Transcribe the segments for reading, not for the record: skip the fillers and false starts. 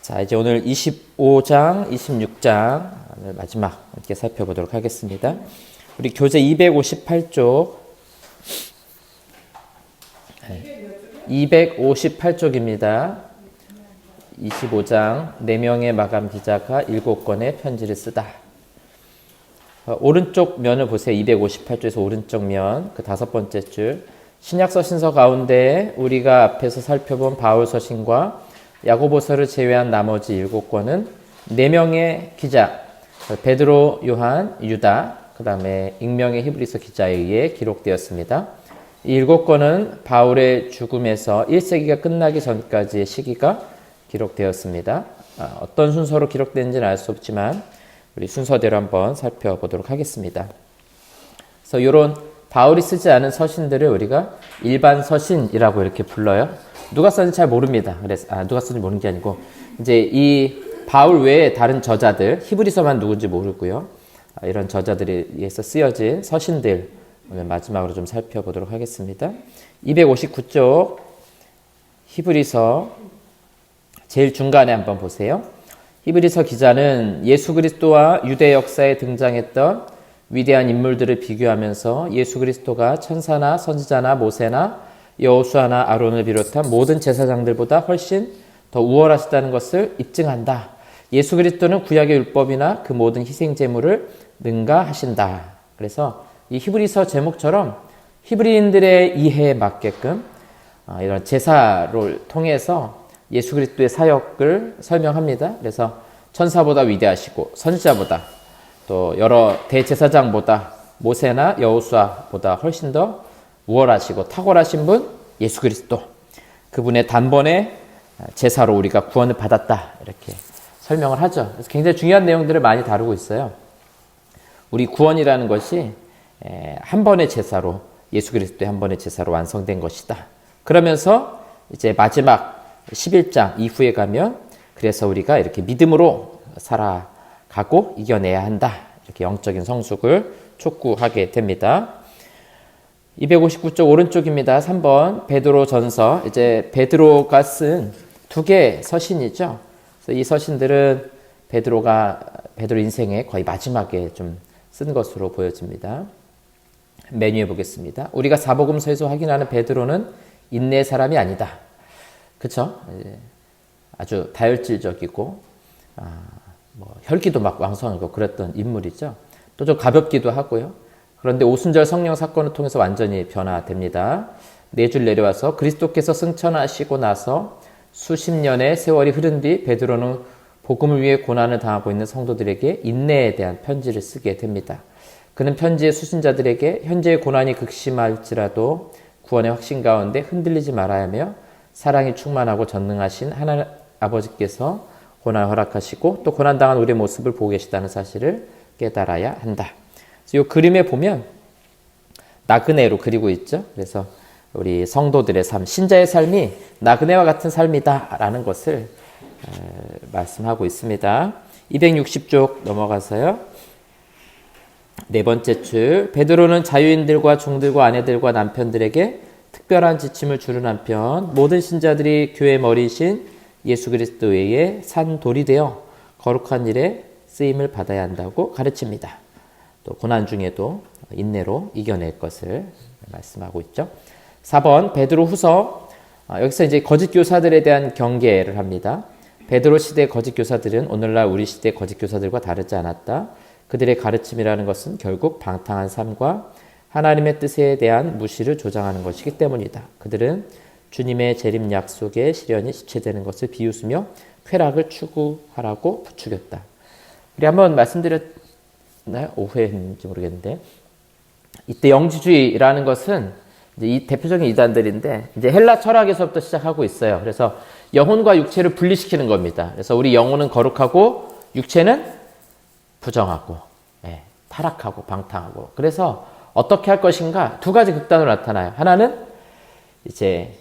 자, 이제 오늘 25장, 26장 마지막 함께 살펴보도록 하겠습니다. 우리 교재 258쪽 258쪽입니다. 25장 4명의 마감 기자가 7권의 편지를 쓰다. 오른쪽 면을 보세요. 258쪽에서 오른쪽 면 그 5번째 줄. 신약서신서 가운데 우리가 앞에서 살펴본 바울 서신과 야고보서를 제외한 나머지 7권은 4명의 기자, 베드로, 요한, 유다, 그 다음에 익명의 히브리서 기자에 의해 기록되었습니다. 이 7권은 바울의 죽음에서 1세기가 끝나기 전까지의 시기가 기록되었습니다. 어떤 순서로 기록되는지는 알 수 없지만 우리 순서대로 한번 살펴보도록 하겠습니다. 그래서 이런 바울이 쓰지 않은 서신들을 우리가 일반 서신이라고 이렇게 불러요. 누가 썼는지 잘 모릅니다. 그래서 누가 썼는지 모르는 게 아니고 이제 이 바울 외에 다른 저자들, 히브리서만 누군지 모르고요. 이런 저자들에 의해서 쓰여진 서신들 오늘 마지막으로 좀 살펴보도록 하겠습니다. 259쪽 히브리서 제일 중간에 한번 보세요. 히브리서 기자는 예수 그리스도와 유대 역사에 등장했던 위대한 인물들을 비교하면서 예수 그리스도가 천사나 선지자나 모세나 여호수아나 아론을 비롯한 모든 제사장들보다 훨씬 더 우월하시다는 것을 입증한다. 예수 그리스도는 구약의 율법이나 그 모든 희생 제물을 능가하신다. 그래서 이 히브리서 제목처럼 히브리인들의 이해에 맞게끔 이런 제사를 통해서 예수 그리스도의 사역을 설명합니다. 그래서 천사보다 위대하시고 선지자보다 또 여러 대제사장보다 모세나 여호수아보다 훨씬 더 우월하시고 탁월하신 분 예수 그리스도, 그분의 단번에 제사로 우리가 구원을 받았다 이렇게 설명을 하죠. 그래서 굉장히 중요한 내용들을 많이 다루고 있어요. 우리 구원이라는 것이 한 번의 제사로 예수 그리스도의 한 번의 제사로 완성된 것이다. 그러면서 이제 마지막 11장 이후에 가면 그래서 우리가 이렇게 믿음으로 살아가고 이겨내야 한다. 이렇게 영적인 성숙을 촉구하게 됩니다. 259쪽 오른쪽입니다. 3번 베드로 전서. 이제 베드로가 쓴 2개의 서신이죠. 그래서 이 서신들은 베드로 인생의 거의 마지막에 좀 쓴 것으로 보여집니다. 메뉴해 보겠습니다. 우리가 사복음서에서 확인하는 베드로는 인내의 사람이 아니다. 그렇죠? 아주 다혈질적이고 혈기도 막 왕성하고 그랬던 인물이죠. 또 좀 가볍기도 하고요. 그런데 오순절 성령 사건을 통해서 완전히 변화됩니다. 4줄 내려와서 그리스도께서 승천하시고 나서 수십 년의 세월이 흐른 뒤 베드로는 복음을 위해 고난을 당하고 있는 성도들에게 인내에 대한 편지를 쓰게 됩니다. 그는 편지의 수신자들에게 현재의 고난이 극심할지라도 구원의 확신 가운데 흔들리지 말아야 하며 사랑이 충만하고 전능하신 하나님 아버지께서 고난을 허락하시고 또 고난당한 우리의 모습을 보고 계시다는 사실을 깨달아야 한다. 이 그림에 보면 나그네로 그리고 있죠. 그래서 우리 성도들의 삶, 신자의 삶이 나그네와 같은 삶이다 라는 것을 말씀하고 있습니다. 260쪽 넘어가서요. 4번째 줄. 베드로는 자유인들과 종들과 아내들과 남편들에게 특별한 지침을 주는 한편 모든 신자들이 교회 머리이신 예수 그리스도 외에 산 돌이 되어 거룩한 일에 쓰임을 받아야 한다고 가르칩니다. 또 고난 중에도 인내로 이겨낼 것을 말씀하고 있죠. 4번 베드로 후서. 여기서 이제 거짓 교사들에 대한 경계를 합니다. 베드로 시대 거짓 교사들은 오늘날 우리 시대 거짓 교사들과 다르지 않았다. 그들의 가르침이라는 것은 결국 방탕한 삶과 하나님의 뜻에 대한 무시를 조장하는 것이기 때문이다. 그들은 주님의 재림 약속의 실현이 지체되는 것을 비웃으며 쾌락을 추구하라고 부추겼다. 우리 한번 말씀드렸나요? 오해했는지 모르겠는데 이때 영지주의라는 것은 이제 이 대표적인 이단들인데 이제 헬라 철학에서부터 시작하고 있어요. 그래서 영혼과 육체를 분리시키는 겁니다. 그래서 우리 영혼은 거룩하고 육체는 부정하고 타락하고 방탕하고. 그래서 어떻게 할 것인가 2가지 극단으로 나타나요. 하나는 이제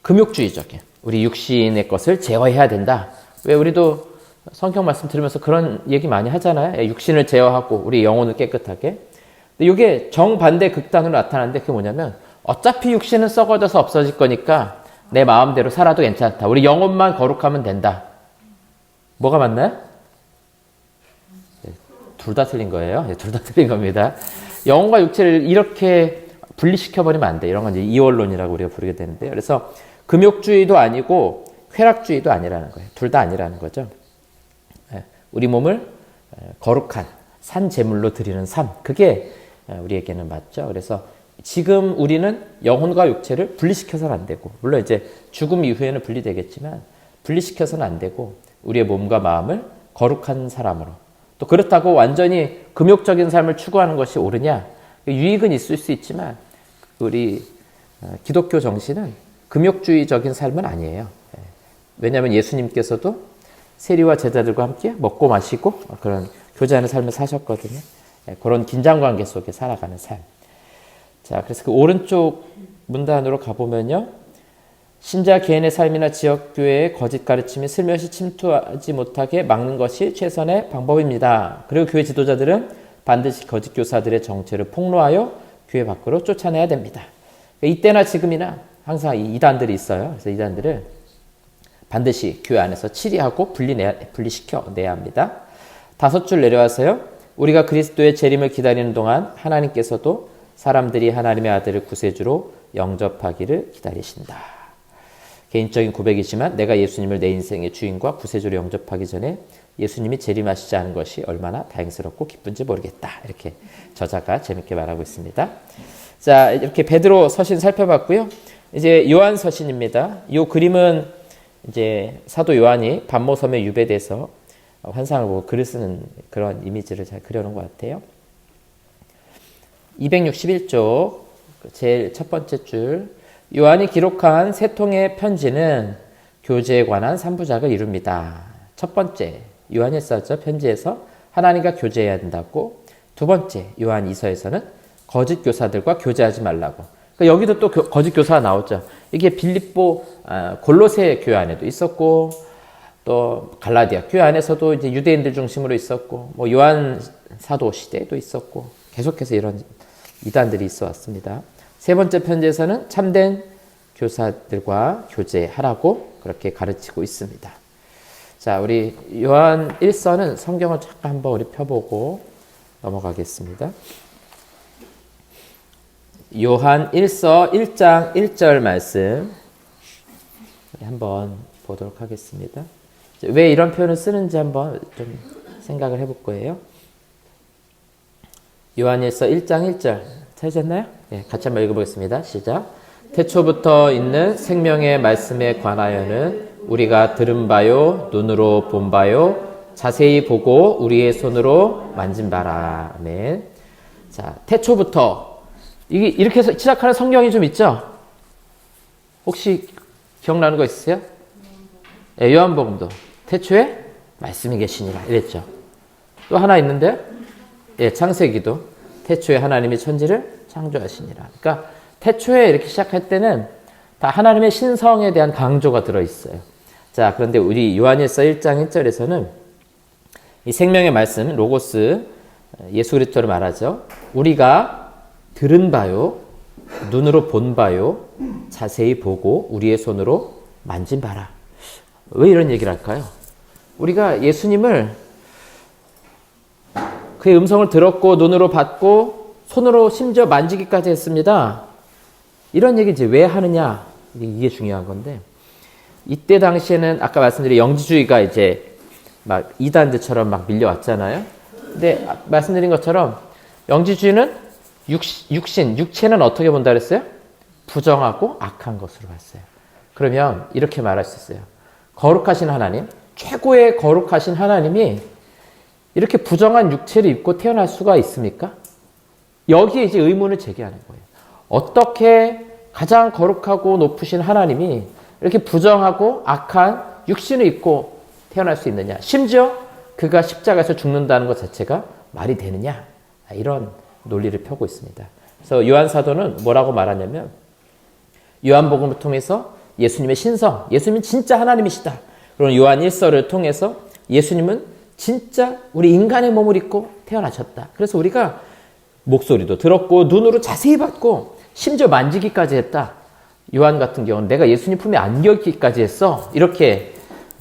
금욕주의적인 우리 육신의 것을 제어해야 된다. 왜 우리도 성경 말씀 들으면서 그런 얘기 많이 하잖아요. 육신을 제어하고 우리 영혼을 깨끗하게. 근데 이게 정반대 극단으로 나타나는데 그게 뭐냐면 어차피 육신은 썩어져서 없어질 거니까 내 마음대로 살아도 괜찮다. 우리 영혼만 거룩하면 된다. 뭐가 맞나요? 둘 다 틀린 거예요. 둘 다 틀린 겁니다. 영혼과 육체를 이렇게 분리시켜버리면 안 돼. 이런 건 이제 이원론이라고 우리가 부르게 되는데요. 그래서 금욕주의도 아니고 쾌락주의도 아니라는 거예요. 둘 다 아니라는 거죠. 우리 몸을 거룩한 산 제물로 드리는 삶. 그게 우리에게는 맞죠. 그래서 지금 우리는 영혼과 육체를 분리시켜서는 안 되고, 물론 이제 죽음 이후에는 분리되겠지만 분리시켜서는 안 되고 우리의 몸과 마음을 거룩한 사람으로, 또 그렇다고 완전히 금욕적인 삶을 추구하는 것이 옳으냐? 유익은 있을 수 있지만 우리 기독교 정신은 금욕주의적인 삶은 아니에요. 왜냐하면 예수님께서도 세리와 제자들과 함께 먹고 마시고 그런 교제하는 삶을 사셨거든요. 그런 긴장관계 속에 살아가는 삶. 자, 그래서 그 오른쪽 문단으로 가보면요. 신자 개인의 삶이나 지역교회의 거짓 가르침이 슬며시 침투하지 못하게 막는 것이 최선의 방법입니다. 그리고 교회 지도자들은 반드시 거짓 교사들의 정체를 폭로하여 교회 밖으로 쫓아내야 됩니다. 이때나 지금이나 항상 이 이단들이 있어요. 그래서 이단들을 반드시 교회 안에서 치리하고 분리시켜내야 합니다. 5줄 내려와서요. 우리가 그리스도의 재림을 기다리는 동안 하나님께서도 사람들이 하나님의 아들을 구세주로 영접하기를 기다리신다. 개인적인 고백이지만 내가 예수님을 내 인생의 주인과 구세주로 영접하기 전에 예수님이 재림하시지 않은 것이 얼마나 다행스럽고 기쁜지 모르겠다. 이렇게 저자가 재밌게 말하고 있습니다. 자, 이렇게 베드로 서신 살펴봤고요. 이제 요한 서신입니다. 이 그림은 이제 사도 요한이 반모섬에 유배돼서 환상을 보고 글을 쓰는 그런 이미지를 잘 그려놓은 것 같아요. 261쪽 제일 첫 번째 줄, 요한이 기록한 세 통의 편지는 교제에 관한 3부작을 이룹니다. 첫 번째, 요한이 썼죠. 편지에서 하나님과 교제해야 된다고. 두 번째, 요한 이서에서는 거짓 교사들과 교제하지 말라고. 그러니까 여기도 또 거짓 교사가 나오죠. 이게 빌립보, 골로새 교회 안에도 있었고, 또 갈라디아 교회 안에서도 이제 유대인들 중심으로 있었고, 뭐 요한 사도 시대에도 있었고, 계속해서 이런 이단들이 있어 왔습니다. 세 번째 편지에서는 참된 교사들과 교제하라고 그렇게 가르치고 있습니다. 자, 우리 요한 1서는 성경을 잠깐 한번 우리 펴보고 넘어가겠습니다. 요한 1서 1장 1절 말씀 한번 보도록 하겠습니다. 왜 이런 표현을 쓰는지 한번 좀 생각을 해볼 거예요. 요한 1서 1장 1절 찾으셨나요? 네, 같이 한번 읽어보겠습니다. 시작. 태초부터 있는 생명의 말씀에 관하여는 우리가 들은 바요, 눈으로 본 바요, 자세히 보고 우리의 손으로 만진 바라. 아멘. 자, 태초부터 이렇게 해서 시작하는 성경이 좀 있죠? 혹시 기억나는 거 있으세요? 네, 요한복음도 태초에 말씀이 계시니라 이랬죠. 또 하나 있는데요. 예, 창세기도 태초에 하나님이 천지를 창조하시니라. 그러니까 태초에 이렇게 시작할 때는 다 하나님의 신성에 대한 강조가 들어있어요. 자, 그런데 우리 요한일서 1장 1절에서는 이 생명의 말씀, 로고스, 예수 그리스도를 말하죠. 우리가 들은 바요, 눈으로 본 바요, 자세히 보고 우리의 손으로 만진 바라. 왜 이런 얘기를 할까요? 우리가 예수님을 그의 음성을 들었고 눈으로 봤고 손으로 심지어 만지기까지 했습니다. 이런 얘기 이제 왜 하느냐? 이게 중요한 건데, 이때 당시에는 아까 말씀드린 영지주의가 이제 막 이단들처럼 막 밀려왔잖아요. 근데 말씀드린 것처럼 영지주의는 육체는 어떻게 본다 그랬어요? 부정하고 악한 것으로 봤어요. 그러면 이렇게 말할 수 있어요. 거룩하신 하나님, 최고의 거룩하신 하나님이 이렇게 부정한 육체를 입고 태어날 수가 있습니까? 여기에 이제 의문을 제기하는 거예요. 어떻게 가장 거룩하고 높으신 하나님이 이렇게 부정하고 악한 육신을 입고 태어날 수 있느냐? 심지어 그가 십자가에서 죽는다는 것 자체가 말이 되느냐? 이런 논리를 펴고 있습니다. 그래서 요한 사도는 뭐라고 말하냐면, 요한복음을 통해서 예수님의 신성, 예수님은 진짜 하나님이시다. 그리고 요한 1서를 통해서 예수님은 진짜 우리 인간의 몸을 입고 태어나셨다. 그래서 우리가 목소리도 들었고 눈으로 자세히 봤고 심지어 만지기까지 했다. 요한 같은 경우는 내가 예수님 품에 안겨있기까지 했어. 이렇게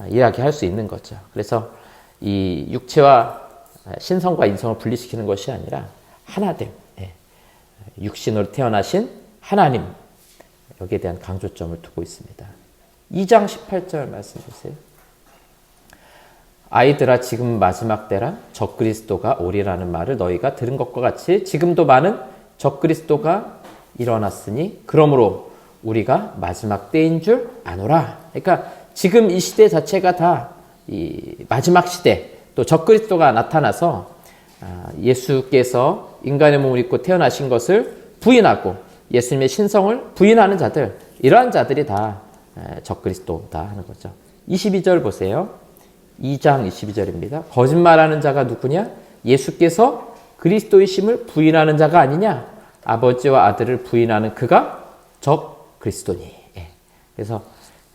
이야기할 수 있는 거죠. 그래서 이 육체와 신성과 인성을 분리시키는 것이 아니라 하나됨, 육신으로 태어나신 하나님, 여기에 대한 강조점을 두고 있습니다. 2장 18절 말씀 보세요. 아이들아 지금 마지막 때라 적그리스도가 오리라는 말을 너희가 들은 것과 같이 지금도 많은 적그리스도가 일어났으니 그러므로 우리가 마지막 때인 줄 아노라. 그러니까 지금 이 시대 자체가 다 이 마지막 시대, 또 적그리스도가 나타나서 예수께서 인간의 몸을 입고 태어나신 것을 부인하고 예수님의 신성을 부인하는 자들, 이러한 자들이 다 적그리스도다 하는 거죠. 22절 보세요. 2장 22절입니다. 거짓말하는 자가 누구냐? 예수께서 그리스도이심을 부인하는 자가 아니냐? 아버지와 아들을 부인하는 그가 적그리스도니. 그래서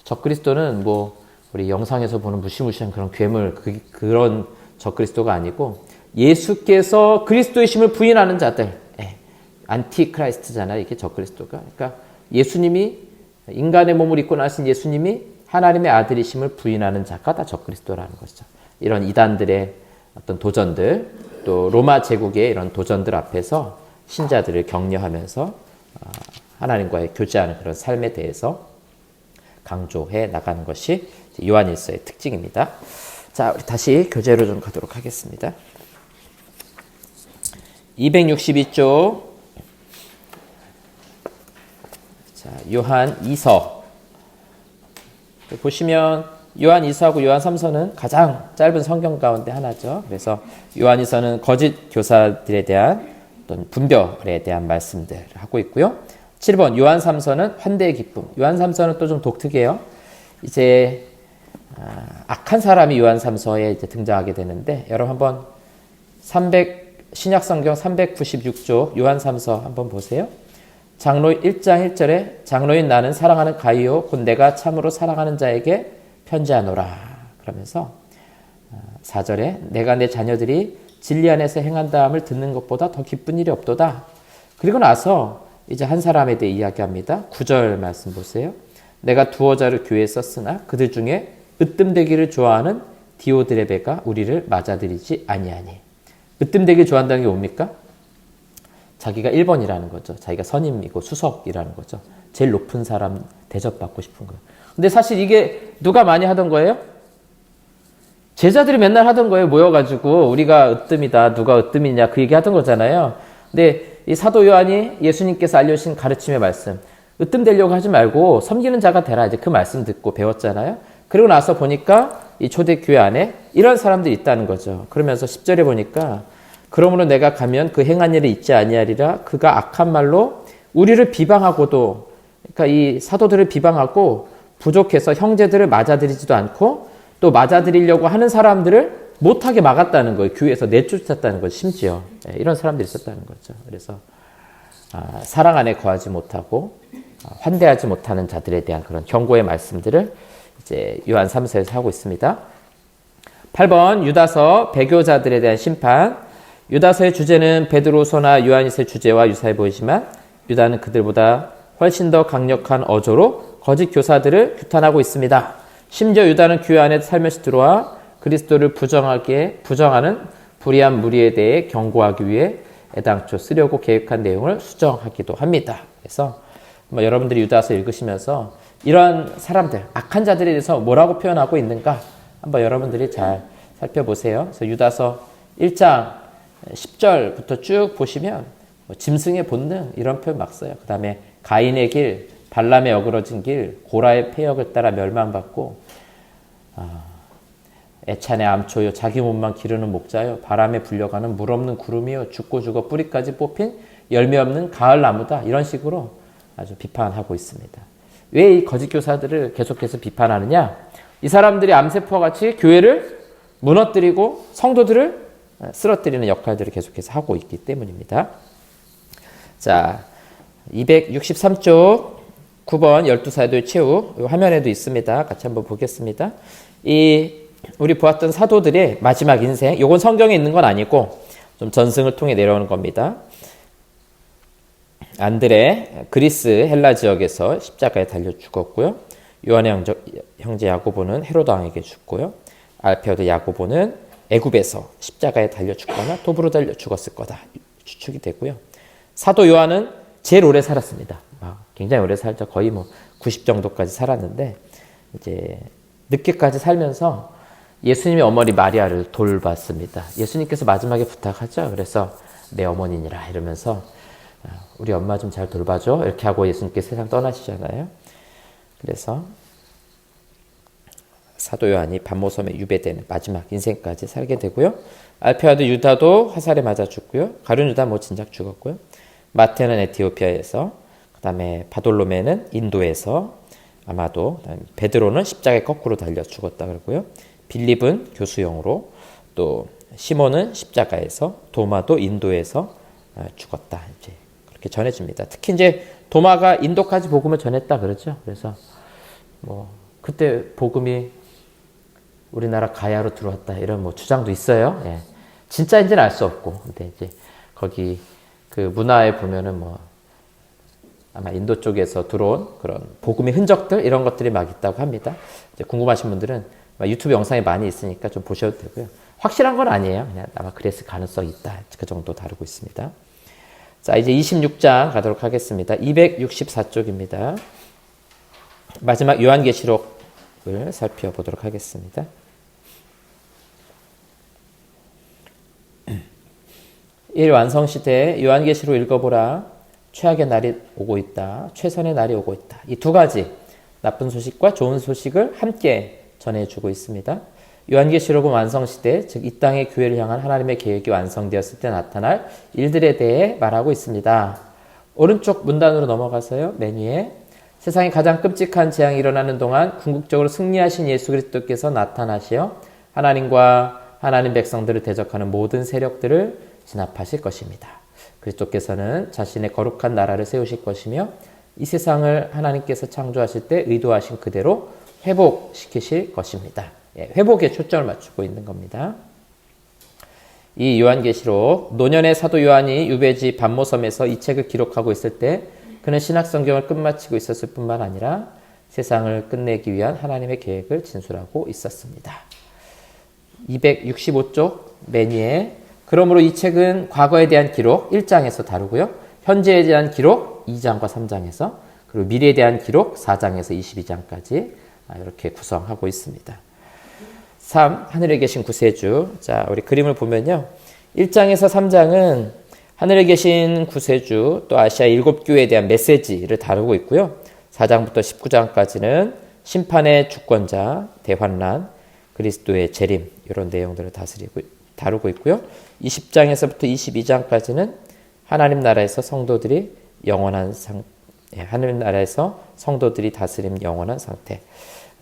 적그리스도는 뭐 우리 영상에서 보는 무시무시한 그런 괴물, 그런 적그리스도가 아니고 예수께서 그리스도이심을 부인하는 자들, 안티크라이스트잖아요. 이게 적그리스도가. 그러니까 예수님이 인간의 몸을 입고 나신 예수님이 하나님의 아들이심을 부인하는 자가 다 적그리스도라는 것이죠. 이런 이단들의 어떤 도전들, 또 로마 제국의 이런 도전들 앞에서 신자들을 격려하면서 하나님과의 교제하는 그런 삶에 대해서 강조해 나가는 것이 요한일서의 특징입니다. 자, 우리 다시 교재로 좀 가도록 하겠습니다. 262쪽. 자, 요한 2서. 보시면 요한 2서하고 요한 3서는 가장 짧은 성경 가운데 하나죠. 그래서 요한 2서는 거짓 교사들에 대한 어떤 분별에 대한 말씀들을 하고 있고요. 7번 요한 3서는 환대의 기쁨. 요한 3서는 또 좀 독특해요. 이제 악한 사람이 요한 3서에 이제 등장하게 되는데, 여러분 한번 신약성경 396쪽 요한 3서 한번 보세요. 장로 1장 1절에 장로인 나는 사랑하는 가이오 곧 내가 참으로 사랑하는 자에게 편지하노라. 그러면서 4절에 내가 내 자녀들이 진리 안에서 행한다함을 듣는 것보다 더 기쁜 일이 없도다. 그리고 나서 이제 한 사람에 대해 이야기합니다. 9절 말씀 보세요. 내가 두어 자를 교회에 썼으나 그들 중에 으뜸되기를 좋아하는 디오드레베가 우리를 맞아들이지 아니하니. 으뜸되기를 좋아한다는 게 뭡니까? 자기가 1번이라는 거죠. 자기가 선임이고 수석이라는 거죠. 제일 높은 사람 대접받고 싶은 거예요. 근데 사실 이게 누가 많이 하던 거예요? 제자들이 맨날 하던 거예요. 모여가지고 우리가 으뜸이다, 누가 으뜸이냐 그 얘기 하던 거잖아요. 근데 이 사도 요한이 예수님께서 알려주신 가르침의 말씀, 으뜸 되려고 하지 말고 섬기는 자가 되라, 이제 그 말씀 듣고 배웠잖아요. 그리고 나서 보니까 이 초대교회 안에 이런 사람들이 있다는 거죠. 그러면서 10절에 보니까 그러므로 내가 가면 그 행한 일을 잊지 아니하리라. 그가 악한 말로 우리를 비방하고도, 그러니까 이 사도들을 비방하고 부족해서 형제들을 맞아들이지도 않고 또 맞아들이려고 하는 사람들을 못하게 막았다는 거예요. 교회에서 내쫓았다는 거죠. 심지어 이런 사람들이 있었다는 거죠. 그래서 사랑 안에 거하지 못하고 환대하지 못하는 자들에 대한 그런 경고의 말씀들을 이제 요한 3서에서 하고 있습니다. 8번 유다서 배교자들에 대한 심판. 유다서의 주제는 베드로서나 요한일서의 주제와 유사해 보이지만 유다는 그들보다 훨씬 더 강력한 어조로 거짓 교사들을 규탄하고 있습니다. 심지어 유다는 교회 안에 살며시 들어와 그리스도를 부정하는 불의한 무리에 대해 경고하기 위해 애당초 쓰려고 계획한 내용을 수정하기도 합니다. 그래서 여러분들이 유다서 읽으시면서 이런 사람들, 악한 자들에 대해서 뭐라고 표현하고 있는가 한번 여러분들이 잘 살펴보세요. 그래서 유다서 1장 10절부터 쭉 보시면 짐승의 본능 이런 표현 막 써요. 그 다음에 가인의 길, 발람의 어그러진 길, 고라의 폐역을 따라 멸망받고 애찬의 암초요 자기 몸만 기르는 목자요 바람에 불려가는 물 없는 구름이요 죽고 죽어 뿌리까지 뽑힌 열매 없는 가을 나무다. 이런 식으로 아주 비판하고 있습니다. 왜 이 거짓 교사들을 계속해서 비판하느냐? 이 사람들이 암세포와 같이 교회를 무너뜨리고 성도들을 쓰러뜨리는 역할들을 계속해서 하고 있기 때문입니다. 자, 263쪽 9번 12사도의 최후 화면에도 있습니다. 같이 한번 보겠습니다. 우리 보았던 사도들의 마지막 인생, 이건 성경에 있는 건 아니고 좀 전승을 통해 내려오는 겁니다. 안드레 그리스 헬라 지역에서 십자가에 달려 죽었고요. 요한의 형제 야고보는 헤로당에게 죽고요. 알페오드 야고보는 애굽에서 십자가에 달려 죽거나 도부로 달려 죽었을 거다 추측이 되고요. 사도 요한은 제일 오래 살았습니다. 굉장히 오래 살죠. 거의 90 정도까지 살았는데 이제 늦게까지 살면서 예수님의 어머니 마리아를 돌봤습니다. 예수님께서 마지막에 부탁하죠. 그래서 내 어머니니라 이러면서 우리 엄마 좀 잘 돌봐줘 이렇게 하고 예수님께서 세상 떠나시잖아요. 그래서 사도 요한이 반모섬에 유배되는 마지막 인생까지 살게 되고요. 알페아도 유다도 화살에 맞아 죽고요. 가룟 유다 진작 죽었고요. 마테는 에티오피아에서, 그 다음에 바돌로메는 인도에서, 아마도 베드로는 십자가에 거꾸로 달려 죽었다 그러고요. 빌립은 교수형으로, 또 시몬은 십자가에서, 도마도 인도에서 죽었다 이제 그렇게 전해집니다. 특히 이제 도마가 인도까지 복음을 전했다 그러죠. 그래서 그때 복음이 우리나라 가야로 들어왔다 이런 주장도 있어요. 예. 진짜인지는 알 수 없고, 근데 이제 거기 그 문화에 보면은 아마 인도 쪽에서 들어온 그런 복음의 흔적들 이런 것들이 막 있다고 합니다. 이제 궁금하신 분들은 유튜브 영상이 많이 있으니까 좀 보셔도 되고요. 확실한 건 아니에요. 그냥 아마 그랬을 가능성이 있다. 그 정도 다루고 있습니다. 자, 이제 26장 가도록 하겠습니다. 264쪽입니다. 마지막 요한계시록을 살펴보도록 하겠습니다. 일 완성시대 요한계시록 읽어보라. 최악의 날이 오고 있다. 최선의 날이 오고 있다. 이 두 가지 나쁜 소식과 좋은 소식을 함께 전해주고 있습니다. 요한계시록은 완성시대, 즉 이 땅의 교회를 향한 하나님의 계획이 완성되었을 때 나타날 일들에 대해 말하고 있습니다. 오른쪽 문단으로 넘어가서요. 맨 위에 세상에 가장 끔찍한 재앙이 일어나는 동안 궁극적으로 승리하신 예수 그리스도께서 나타나시어 하나님과 하나님 백성들을 대적하는 모든 세력들을 진압하실 것입니다. 그리스도께서는 자신의 거룩한 나라를 세우실 것이며 이 세상을 하나님께서 창조하실 때 의도하신 그대로 회복시키실 것입니다. 회복에 초점을 맞추고 있는 겁니다. 이 요한계시록, 노년의 사도 요한이 유배지 반모섬에서 이 책을 기록하고 있을 때 그는 신약성경을 끝마치고 있었을 뿐만 아니라 세상을 끝내기 위한 하나님의 계획을 진술하고 있었습니다. 265쪽 맨 위에 그러므로 이 책은 과거에 대한 기록 1장에서 다루고요. 현재에 대한 기록 2장과 3장에서, 그리고 미래에 대한 기록 4장에서 22장까지 이렇게 구성하고 있습니다. 3. 하늘에 계신 구세주. 자, 우리 그림을 보면요. 1장에서 3장은 하늘에 계신 구세주, 또 아시아 7교회에 대한 메시지를 다루고 있고요. 4장부터 19장까지는 심판의 주권자, 대환란, 그리스도의 재림 이런 내용들을 다루고 있고요. 20장에서부터 22장까지는 하나님 나라에서 성도들이 하나님 나라에서 성도들이 다스림 영원한 상태.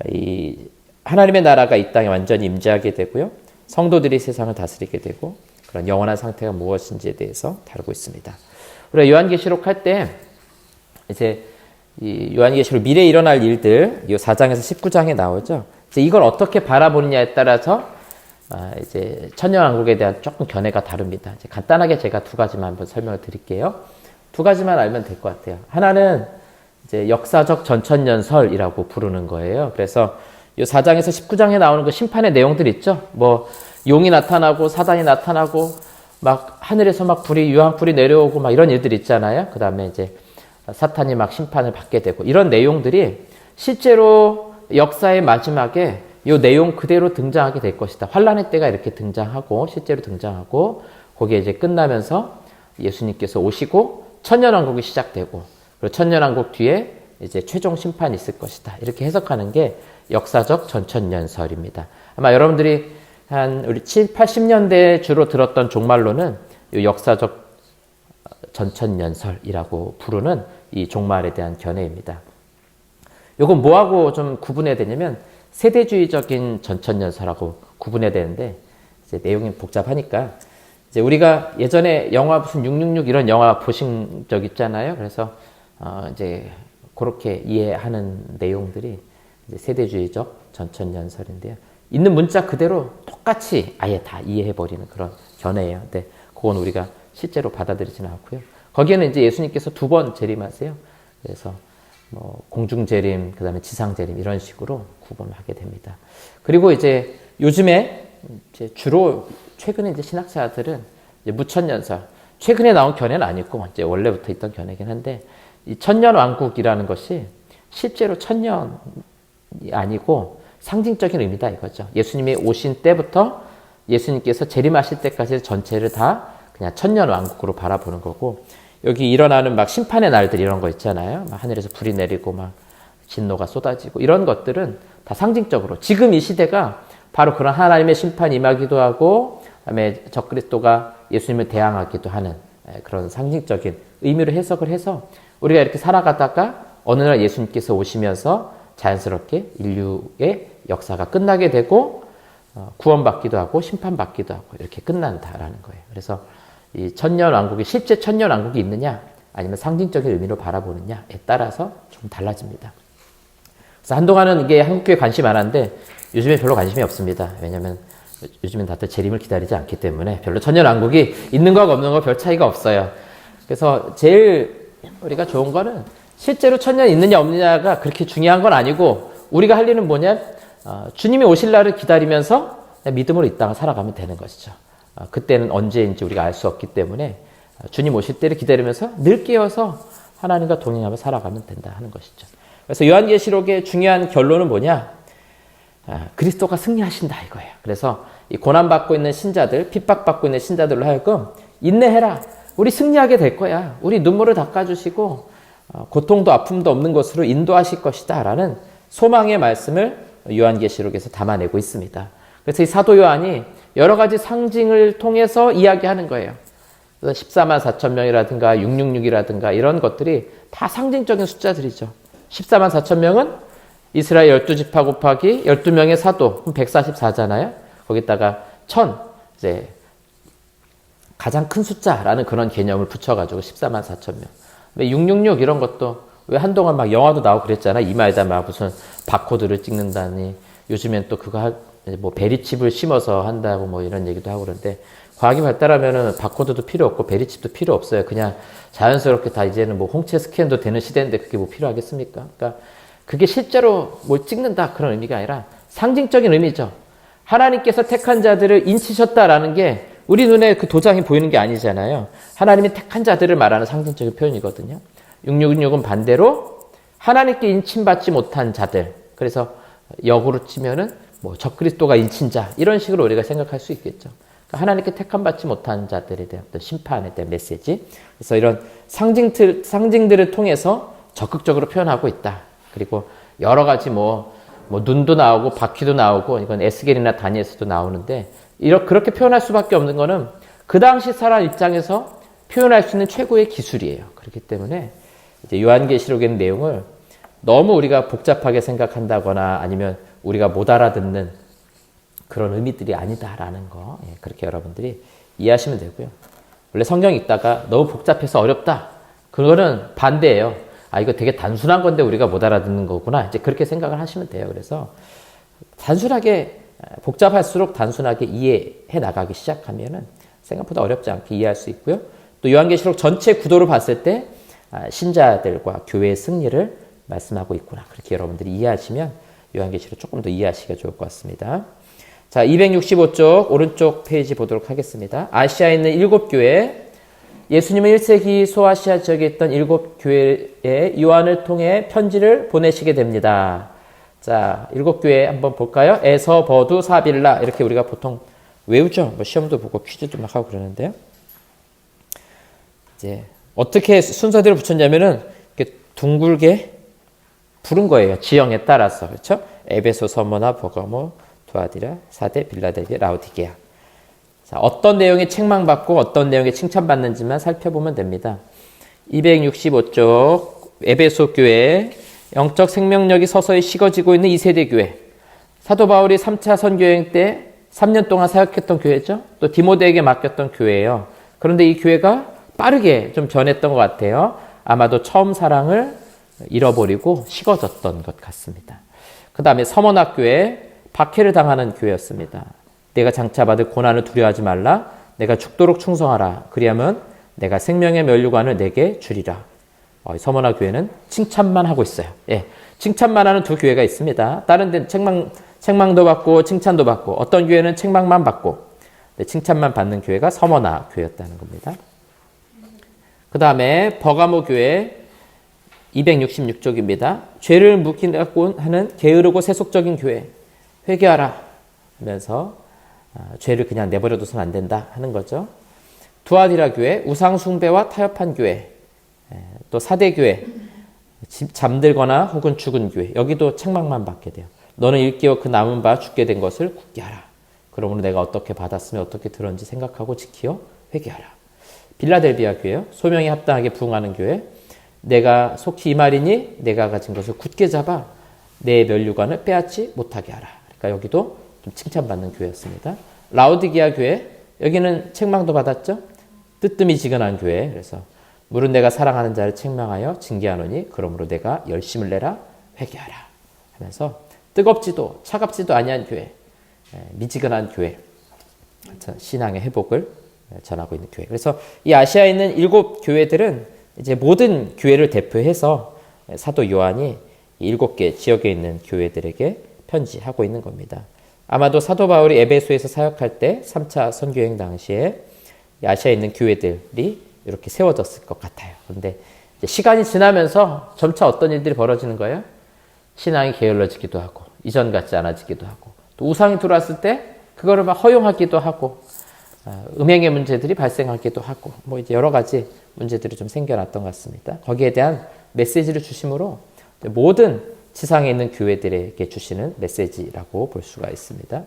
이 하나님의 나라가 이 땅에 완전히 임재하게 되고요. 성도들이 세상을 다스리게 되고 그런 영원한 상태가 무엇인지에 대해서 다루고 있습니다. 우리가 요한계시록 할 때 이제 이 요한계시록 미래에 일어날 일들 이 4장에서 19장에 나오죠. 이제 이걸 어떻게 바라보느냐에 따라서 이제 천년왕국에 대한 조금 견해가 다릅니다. 이제 간단하게 제가 두 가지만 한번 설명을 드릴게요. 두 가지만 알면 될 것 같아요. 하나는 이제 역사적 전천년설이라고 부르는 거예요. 그래서 이 4장에서 19장에 나오는 그 심판의 내용들 있죠. 용이 나타나고 사단이 나타나고 막 하늘에서 막 유황불이 내려오고 막 이런 일들 있잖아요. 그 다음에 이제 사탄이 막 심판을 받게 되고 이런 내용들이 실제로 역사의 마지막에 이 내용 그대로 등장하게 될 것이다. 환란의 때가 이렇게 등장하고 실제로 등장하고 거기에 이제 끝나면서 예수님께서 오시고 천년왕국이 시작되고 그리고 천년왕국 뒤에 이제 최종 심판이 있을 것이다. 이렇게 해석하는 게 역사적 전천년설입니다. 아마 여러분들이 한 우리 7, 80년대에 주로 들었던 종말론은 이 역사적 전천년설이라고 부르는 이 종말에 대한 견해입니다. 이건 뭐하고 좀 구분해야 되냐면 세대주의적인 전천년설하고 구분해야 되는데 이제 내용이 복잡하니까 이제 우리가 예전에 영화 무슨 666 이런 영화 보신 적 있잖아요. 그래서 이제 그렇게 이해하는 내용들이 이제 세대주의적 전천년설인데요. 있는 문자 그대로 똑같이 아예 다 이해해버리는 그런 견해예요. 근데 그건 우리가 실제로 받아들이지는 않고요. 거기에는 이제 예수님께서 2번 재림하세요. 그래서 공중재림, 그 다음에 지상재림 이런 식으로 구분하게 됩니다. 그리고 이제 요즘에 이제 주로 최근에 이제 신학자들은 이제 무천년설, 최근에 나온 견해는 아니고 이제 원래부터 있던 견해긴 한데 이 천년왕국이라는 것이 실제로 천년이 아니고 상징적인 의미다 이거죠. 예수님이 오신 때부터 예수님께서 재림하실 때까지 전체를 다 그냥 천년왕국으로 바라보는 거고 여기 일어나는 막 심판의 날들 이런 거 있잖아요. 막 하늘에서 불이 내리고 막 진노가 쏟아지고 이런 것들은 다 상징적으로 지금 이 시대가 바로 그런 하나님의 심판이 임하기도 하고 그다음에 적그리스도가 예수님을 대항하기도 하는 그런 상징적인 의미로 해석을 해서 우리가 이렇게 살아가다가 어느 날 예수님께서 오시면서 자연스럽게 인류의 역사가 끝나게 되고 구원받기도 하고 심판받기도 하고 이렇게 끝난다라는 거예요. 그래서 이 천년왕국이 실제 천년왕국이 있느냐 아니면 상징적인 의미로 바라보느냐에 따라서 좀 달라집니다. 그래서 한동안은 이게 한국교회 관심이 많았는데 요즘에 별로 관심이 없습니다. 왜냐하면 요즘엔 다들 재림을 기다리지 않기 때문에 별로 천년왕국이 있는 거하고 없는 거 별 차이가 없어요. 그래서 제일 우리가 좋은 거는 실제로 천년 있느냐 없느냐가 그렇게 중요한 건 아니고 우리가 할 일은 뭐냐? 주님이 오실 날을 기다리면서 믿음으로 이 땅을 살아가면 되는 것이죠. 그때는 언제인지 우리가 알 수 없기 때문에 주님 오실 때를 기다리면서 늘 깨어서 하나님과 동행하며 살아가면 된다 하는 것이죠. 그래서 요한계시록의 중요한 결론은 뭐냐? 그리스도가 승리하신다 이거예요. 그래서 이 고난받고 있는 신자들, 핍박받고 있는 신자들로 하여금 인내해라. 우리 승리하게 될 거야. 우리 눈물을 닦아주시고 고통도 아픔도 없는 것으로 인도하실 것이다 라는 소망의 말씀을 요한계시록에서 담아내고 있습니다. 그래서 이 사도 요한이 여러 가지 상징을 통해서 이야기하는 거예요. 그래서 14만 4천 명이라든가 666이라든가 이런 것들이 다 상징적인 숫자들이죠. 14만 4천 명은 이스라엘 12지파 곱하기 12명의 사도, 144잖아요. 거기다가 1000, 이제 가장 큰 숫자라는 그런 개념을 붙여가지고 14만 4천 명. 666 이런 것도 왜 한동안 막 영화도 나오고 그랬잖아. 이마에다 막 무슨 바코드를 찍는다니. 요즘엔 또 그거 뭐 베리칩을 심어서 한다고 뭐 이런 얘기도 하고 그러는데 과학이 발달하면은 바코드도 필요 없고 베리칩도 필요 없어요. 그냥 자연스럽게 다 이제는 뭐 홍채 스캔도 되는 시대인데 그게 뭐 필요하겠습니까? 그러니까 그게 실제로 뭘 찍는다 그런 의미가 아니라 상징적인 의미죠. 하나님께서 택한 자들을 인치셨다라는 게 우리 눈에 그 도장이 보이는 게 아니잖아요. 하나님이 택한 자들을 말하는 상징적인 표현이거든요. 666은 반대로 하나님께 인침받지 못한 자들. 그래서 역으로 치면은 뭐 적그리스도가 인친 자 이런 식으로 우리가 생각할 수 있겠죠. 그러니까 하나님께 택함받지 못한 자들에 대한 어떤 심판에 대한 메시지. 그래서 이런 상징들을 통해서 적극적으로 표현하고 있다. 그리고 여러 가지 뭐 눈도 나오고 바퀴도 나오고 이건 에스겔이나 다니엘서도 나오는데 그렇게 표현할 수밖에 없는 거는 그 당시 사람 입장에서 표현할 수 있는 최고의 기술이에요. 그렇기 때문에 이제 요한계시록의 내용을 너무 우리가 복잡하게 생각한다거나 아니면 우리가 못 알아듣는 그런 의미들이 아니다라는 거 그렇게 여러분들이 이해하시면 되고요. 원래 성경 읽다가 너무 복잡해서 어렵다. 그거는 반대예요. 이거 되게 단순한 건데 우리가 못 알아듣는 거구나. 이제 그렇게 생각을 하시면 돼요. 그래서 단순하게 복잡할수록 단순하게 이해해 나가기 시작하면은 생각보다 어렵지 않게 이해할 수 있고요. 또 요한계시록 전체 구도를 봤을 때 신자들과 교회의 승리를 말씀하고 있구나. 그렇게 여러분들이 이해하시면 요한계시록 조금 더 이해하시기가 좋을 것 같습니다. 자, 265쪽 오른쪽 페이지 보도록 하겠습니다. 아시아에 있는 7교회, 예수님은 1세기 소아시아 지역에 있던 7교회에 요한을 통해 편지를 보내시게 됩니다. 자, 7교회 한번 볼까요? 에서, 버두, 사빌라 이렇게 우리가 보통 외우죠. 뭐 시험도 보고 퀴즈도 막 하고 그러는데요. 이제 어떻게 순서대로 붙였냐면은 이렇게 둥글게 부른 거예요. 지형에 따라서. 그렇죠? 에베소, 서머나, 버가모, 두아디라, 사데, 빌라델비아, 라우디게아. 자, 어떤 내용이 책망받고 어떤 내용이 칭찬받는지만 살펴보면 됩니다. 265쪽 에베소 교회, 영적 생명력이 서서히 식어지고 있는 2세대 교회. 사도 바울이 3차 선교여행 때 3년 동안 사역했던 교회죠. 또 디모데에게 맡겼던 교회예요. 그런데 이 교회가 빠르게 좀 변했던 것 같아요. 아마도 처음 사랑을 잃어버리고 식어졌던 것 같습니다. 그 다음에 서머나교회, 박해를 당하는 교회였습니다. 내가 장차 받을 고난을 두려워하지 말라. 내가 죽도록 충성하라. 그리하면 내가 생명의 면류관을 내게 주리라. 서머나 교회는 칭찬만 하고 있어요. 예, 칭찬만 하는 두 교회가 있습니다. 다른 데는 책망도 받고 칭찬도 받고 어떤 교회는 책망만 받고 칭찬만 받는 교회가 서머나 교회였다는 겁니다. 그 다음에 버가모 교회 266쪽입니다. 죄를 묵히라고 하는 게으르고 세속적인 교회 회개하라 하면서 죄를 그냥 내버려둬서는 안 된다 하는 거죠. 두아디라 교회 우상 숭배와 타협한 교회 또 사대 교회 잠들거나 혹은 죽은 교회 여기도 책망만 받게 돼요. 너는 일깨어 그 남은 바 죽게 된 것을 굳게 하라. 그러므로 내가 어떻게 받았으면 어떻게 들었는지 생각하고 지키어 회개하라. 빌라델비아 교회요. 소명에 합당하게 부응하는 교회. 내가 속히 이 말이니 내가 가진 것을 굳게 잡아 내 면류관을 빼앗지 못하게 하라. 그러니까 여기도 좀 칭찬받는 교회였습니다. 라오디게아 교회. 여기는 책망도 받았죠. 뜨뜨미지근한 교회. 그래서 물은 내가 사랑하는 자를 책망하여 징계하노니 그러므로 내가 열심을 내라 회개하라 하면서 뜨겁지도 차갑지도 아니한 교회, 미지근한 교회, 신앙의 회복을 전하고 있는 교회. 그래서 이 아시아에 있는 7 교회들은 이제 모든 교회를 대표해서 사도 요한이 7개 지역에 있는 교회들에게 편지하고 있는 겁니다. 아마도 사도 바울이 에베소에서 사역할 때 3차 선교여행 당시에 아시아에 있는 교회들이 이렇게 세워졌을 것 같아요. 그런데 시간이 지나면서 점차 어떤 일들이 벌어지는 거예요? 신앙이 게을러지기도 하고 이전 같지 않아지기도 하고 또 우상이 들어왔을 때 그거를 막 허용하기도 하고 음행의 문제들이 발생하기도 하고 뭐 이제 여러 가지 문제들이 좀 생겨났던 것 같습니다. 거기에 대한 메시지를 주심으로 모든 지상에 있는 교회들에게 주시는 메시지라고 볼 수가 있습니다.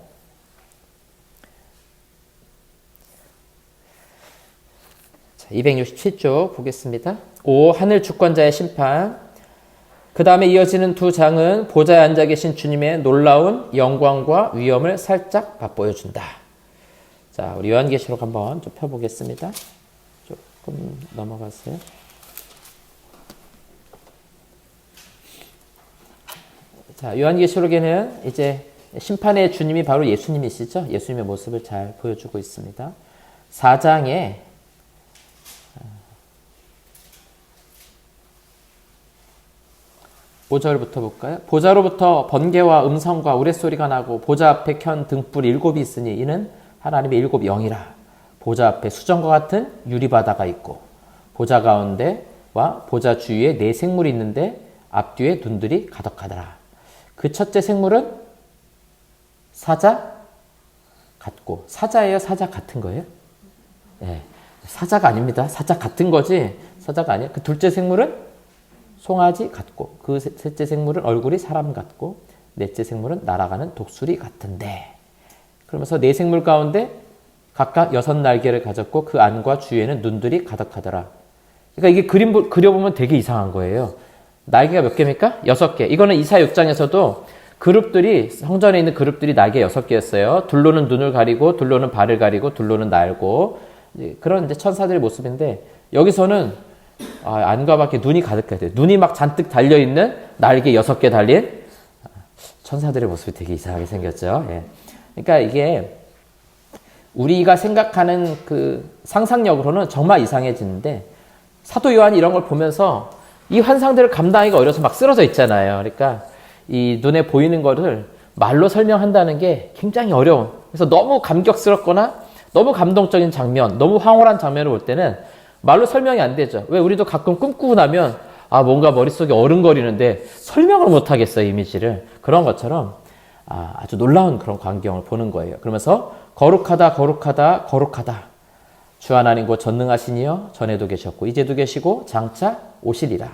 자, 267쪽 보겠습니다. 5. 하늘 주권자의 심판. 그 다음에 이어지는 2장은 보좌에 앉아 계신 주님의 놀라운 영광과 위엄을 살짝 맛보여준다. 자, 우리 요한계시록 한번 좀 펴보겠습니다. 조금 넘어갔어요. 자, 요한계시록에는 이제 심판의 주님이 바로 예수님이시죠. 예수님의 모습을 잘 보여주고 있습니다. 4장에 5절부터 볼까요? 보좌로부터 번개와 음성과 우레소리가 나고 보좌 앞에 켠 등불 7이 있으니 이는 하나님의 7 영이라. 보좌 앞에 수정과 같은 유리바다가 있고 보좌 가운데와 보좌 주위에 4 생물이 있는데 앞뒤에 눈들이 가득하더라. 그 첫째 생물은 사자 같고 사자예요? 사자 같은 거예요? 네. 사자가 아닙니다. 사자 같은 거지 사자가 아니에요. 그 둘째 생물은 송아지 같고 그 셋째 생물은 얼굴이 사람 같고 넷째 생물은 날아가는 독수리 같은데 그러면서 4 생물 가운데 각각 6 날개를 가졌고 그 안과 주위에는 눈들이 가득하더라. 그러니까 이게 그림 그려보면 되게 이상한 거예요. 날개가 몇 개입니까? 6개. 이거는 이사 6장에서도 그룹들이 성전에 있는 그룹들이 날개 6개였어요. 둘로는 눈을 가리고 둘로는 발을 가리고 둘로는 날고 그런 이제 천사들의 모습인데 여기서는 안과 밖에 눈이 가득해야 돼요. 눈이 막 잔뜩 달려있는 날개 6개 달린 천사들의 모습이 되게 이상하게 생겼죠. 예. 그러니까 이게 우리가 생각하는 그 상상력으로는 정말 이상해지는데 사도 요한이 이런 걸 보면서 이 환상들을 감당하기가 어려서 막 쓰러져 있잖아요. 그러니까 이 눈에 보이는 거를 말로 설명한다는 게 굉장히 어려운. 그래서 너무 감격스럽거나 너무 감동적인 장면, 너무 황홀한 장면을 볼 때는 말로 설명이 안 되죠. 왜 우리도 가끔 꿈꾸고 나면 뭔가 머릿속에 어른거리는데 설명을 못 하겠어요, 이미지를. 그런 것처럼 아주 놀라운 그런 광경을 보는 거예요. 그러면서 거룩하다, 거룩하다, 거룩하다. 주 하나님 곧 전능하시니여 전에도 계셨고 이제도 계시고 장차 오시리라.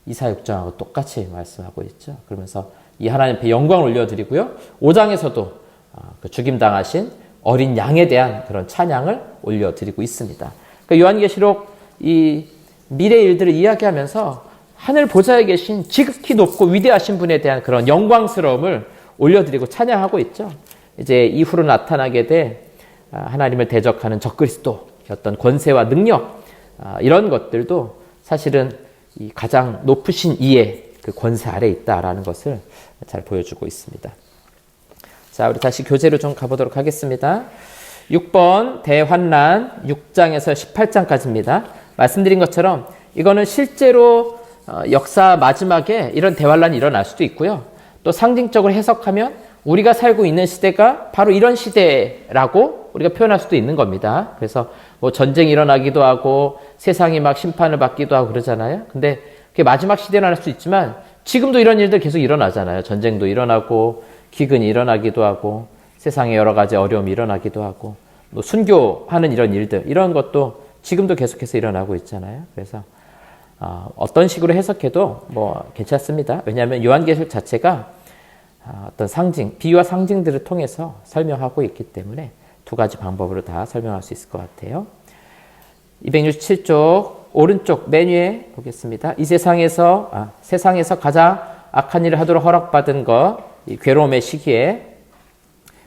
이사 6장하고 똑같이 말씀하고 있죠. 그러면서 이 하나님 앞에 영광을 올려드리고요. 5장에서도 그 죽임당하신 어린 양에 대한 그런 찬양을 올려드리고 있습니다. 그러니까 요한계시록 이 미래 일들을 이야기하면서 하늘 보좌에 계신 지극히 높고 위대하신 분에 대한 그런 영광스러움을 올려드리고 찬양하고 있죠. 이제 이후로 나타나게 될 하나님을 대적하는 적그리스도 어떤 권세와 능력 이런 것들도 사실은 이 가장 높으신 이의 그 권세 아래에 있다라는 것을 잘 보여주고 있습니다. 자, 우리 다시 교재로 좀 가보도록 하겠습니다. 6번 대환란 6장에서 18장까지입니다. 말씀드린 것처럼 이거는 실제로 역사 마지막에 이런 대환란이 일어날 수도 있고요. 또 상징적으로 해석하면 우리가 살고 있는 시대가 바로 이런 시대라고 우리가 표현할 수도 있는 겁니다. 그래서 뭐 전쟁이 일어나기도 하고 세상이 막 심판을 받기도 하고 그러잖아요. 근데 그게 마지막 시대는 할 수 있지만 지금도 이런 일들 계속 일어나잖아요. 전쟁도 일어나고 기근이 일어나기도 하고 세상에 여러 가지 어려움이 일어나기도 하고 뭐 순교하는 이런 일들, 이런 것도 지금도 계속해서 일어나고 있잖아요. 그래서 어떤 식으로 해석해도 뭐 괜찮습니다. 왜냐하면 요한계시록 자체가 어떤 상징, 비유와 상징들을 통해서 설명하고 있기 때문에 두 가지 방법으로 다 설명할 수 있을 것 같아요. 267쪽 오른쪽 맨 위에 보겠습니다. 이 세상에서 가장 악한 일을 하도록 허락받은 것, 이 괴로움의 시기에,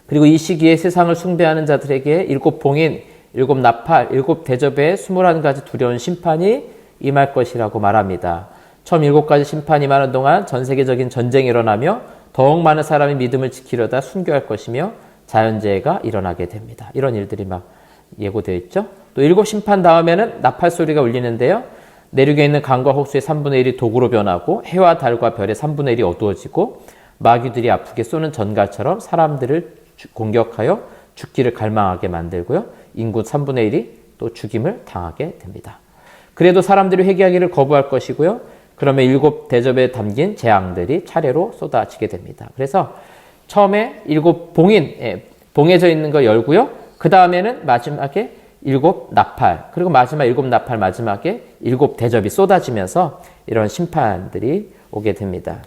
그리고 이 시기에 세상을 숭배하는 자들에게 7 봉인, 7 나팔, 7 대접에 21가지 두려운 심판이 임할 것이라고 말합니다. 처음 7가지 심판이 임하는 동안 전 세계적인 전쟁이 일어나며 더욱 많은 사람이 믿음을 지키려다 순교할 것이며 자연재해가 일어나게 됩니다. 이런 일들이 막 예고되어 있죠. 또 7 심판 다음에는 나팔 소리가 울리는데요. 내륙에 있는 강과 호수의 3분의 1이 독으로 변하고 해와 달과 별의 3분의 1이 어두워지고 마귀들이 아프게 쏘는 전갈처럼 사람들을 공격하여 죽기를 갈망하게 만들고요. 인구 3분의 1이 또 죽임을 당하게 됩니다. 그래도 사람들이 회개하기를 거부할 것이고요. 그러면 7 대접에 담긴 재앙들이 차례로 쏟아지게 됩니다. 그래서 처음에 7 봉인, 봉해져 있는 거 열고요. 그 다음에는 마지막에 7 나팔, 그리고 마지막 7 나팔 마지막에 7 대접이 쏟아지면서 이런 심판들이 오게 됩니다.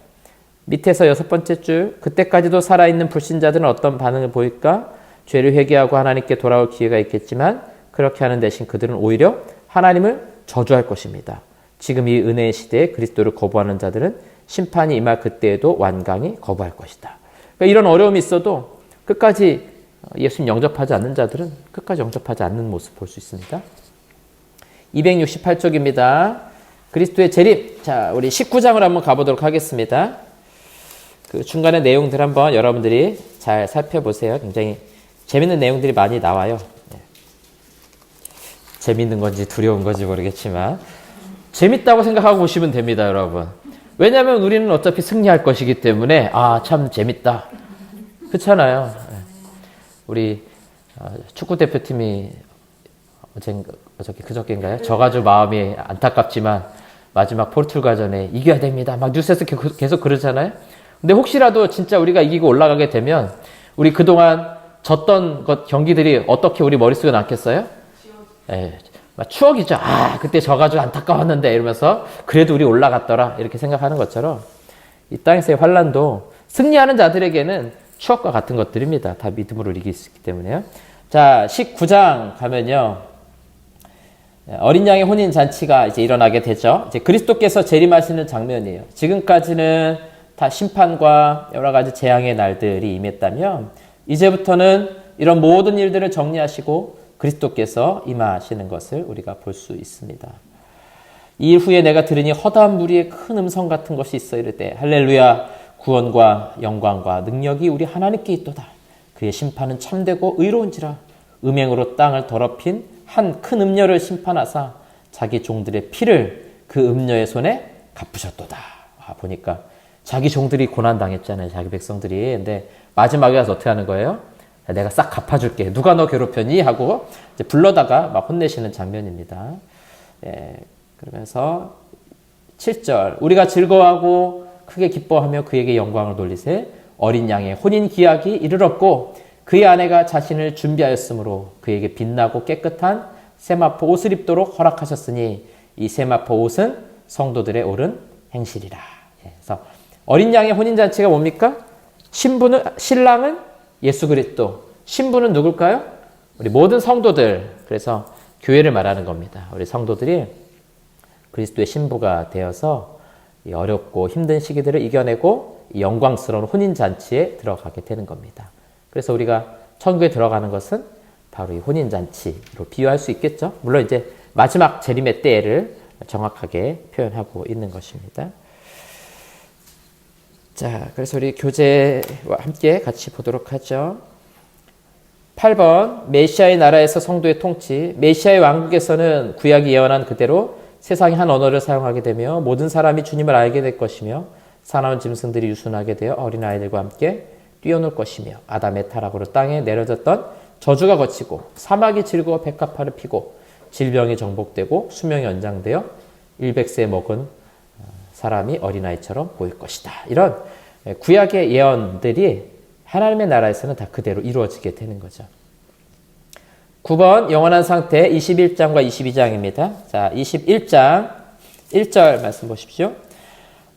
밑에서 6번째 줄, 그때까지도 살아있는 불신자들은 어떤 반응을 보일까? 죄를 회개하고 하나님께 돌아올 기회가 있겠지만 그렇게 하는 대신 그들은 오히려 하나님을 저주할 것입니다. 지금 이 은혜의 시대에 그리스도를 거부하는 자들은 심판이 임할 그때에도 완강히 거부할 것이다. 그러니까 이런 어려움이 있어도 끝까지 예수님 영접하지 않는 자들은 끝까지 영접하지 않는 모습 볼 수 있습니다. 268쪽입니다. 그리스도의 재림. 자, 우리 19장을 한번 가보도록 하겠습니다. 그 중간에 내용들 한번 여러분들이 잘 살펴보세요. 굉장히 재밌는 내용들이 많이 나와요. 재밌는 건지 두려운 건지 모르겠지만 재밌다고 생각하고 보시면 됩니다, 여러분. 왜냐하면 우리는 어차피 승리할 것이기 때문에 참 재밌다. 그렇잖아요. 우리 축구 대표팀이 그저께인가요? 져가지고 마음이 안타깝지만 마지막 포르투갈전에 이겨야 됩니다. 막 뉴스에서 계속 그러잖아요. 근데 혹시라도 진짜 우리가 이기고 올라가게 되면 우리 그동안 졌던 경기들이 어떻게 우리 머릿속에 남겠어요? 추억이죠. 그때 져가지고 안타까웠는데 이러면서 그래도 우리 올라갔더라 이렇게 생각하는 것처럼 이 땅에서의 환난도 승리하는 자들에게는 추억과 같은 것들입니다. 다 믿음으로 이길 수 있기 때문에요. 자, 19장 가면요. 어린 양의 혼인 잔치가 이제 일어나게 되죠. 이제 그리스도께서 재림하시는 장면이에요. 지금까지는 다 심판과 여러 가지 재앙의 날들이 임했다면 이제부터는 이런 모든 일들을 정리하시고 그리스도께서 임하시는 것을 우리가 볼 수 있습니다. 이 일 후에 내가 들으니 허다한 무리의 큰 음성 같은 것이 있어 이르되 할렐루야 구원과 영광과 능력이 우리 하나님께 있도다. 그의 심판은 참되고 의로운지라 음행으로 땅을 더럽힌 한 큰 음녀를 심판하사 자기 종들의 피를 그 음녀의 손에 갚으셨도다. 보니까 자기 종들이 고난당했잖아요. 자기 백성들이. 근데 마지막에 가서 어떻게 하는 거예요? 내가 싹 갚아줄게. 누가 너 괴롭혔니? 하고 이제 불러다가 막 혼내시는 장면입니다. 그러면서 7절 우리가 즐거워하고 크게 기뻐하며 그에게 영광을 돌리세 어린 양의 혼인 기약이 이르렀고 그의 아내가 자신을 준비하였으므로 그에게 빛나고 깨끗한 세마포 옷을 입도록 허락하셨으니 이 세마포 옷은 성도들의 옳은 행실이라. 그래서 어린 양의 혼인잔치가 뭡니까? 신랑은 예수 그리스도, 신부는 누굴까요? 우리 모든 성도들. 그래서 교회를 말하는 겁니다. 우리 성도들이 그리스도의 신부가 되어서 이 어렵고 힘든 시기들을 이겨내고 이 영광스러운 혼인잔치에 들어가게 되는 겁니다. 그래서 우리가 천국에 들어가는 것은 바로 이 혼인잔치로 비유할 수 있겠죠. 물론 이제 마지막 재림의 때를 정확하게 표현하고 있는 것입니다. 자, 그래서 우리 교재와 함께 같이 보도록 하죠. 8번 메시아의 나라에서 성도의 통치. 메시아의 왕국에서는 구약이 예언한 그대로 세상이 한 언어를 사용하게 되며 모든 사람이 주님을 알게 될 것이며 사나운 짐승들이 유순하게 되어 어린아이들과 함께 뛰어놀 것이며 아담의 타락으로 땅에 내려졌던 저주가 거치고 사막이 질고 백합화를 피고 질병이 정복되고 수명이 연장되어 100세 먹은 사람이 어린아이처럼 보일 것이다. 이런 구약의 예언들이 하나님의 나라에서는 다 그대로 이루어지게 되는 거죠. 9번 영원한 상태 21장과 22장입니다. 자, 21장 1절 말씀 보십시오.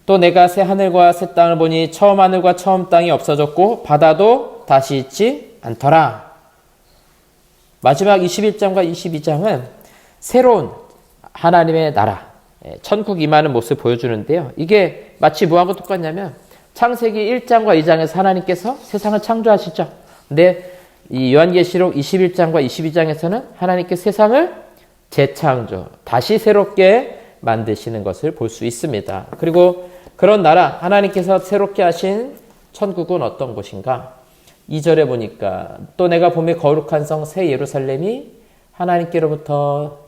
또 내가 새 하늘과 새 땅을 보니 처음 하늘과 처음 땅이 없어졌고 바다도 다시 있지 않더라. 마지막 21장과 22장은 새로운 하나님의 나라, 천국 임하는 모습을 보여주는데요. 이게 마치 뭐하고 똑같냐면 창세기 1장과 2장에서 하나님께서 세상을 창조하시죠. 근데 이 요한계시록 21장과 22장에서는 하나님께 세상을 재창조, 다시 새롭게 만드시는 것을 볼 수 있습니다. 그리고 그런 나라, 하나님께서 새롭게 하신 천국은 어떤 곳인가? 2절에 보니까 또 내가 봄에 거룩한 성 새 예루살렘이 하나님께로부터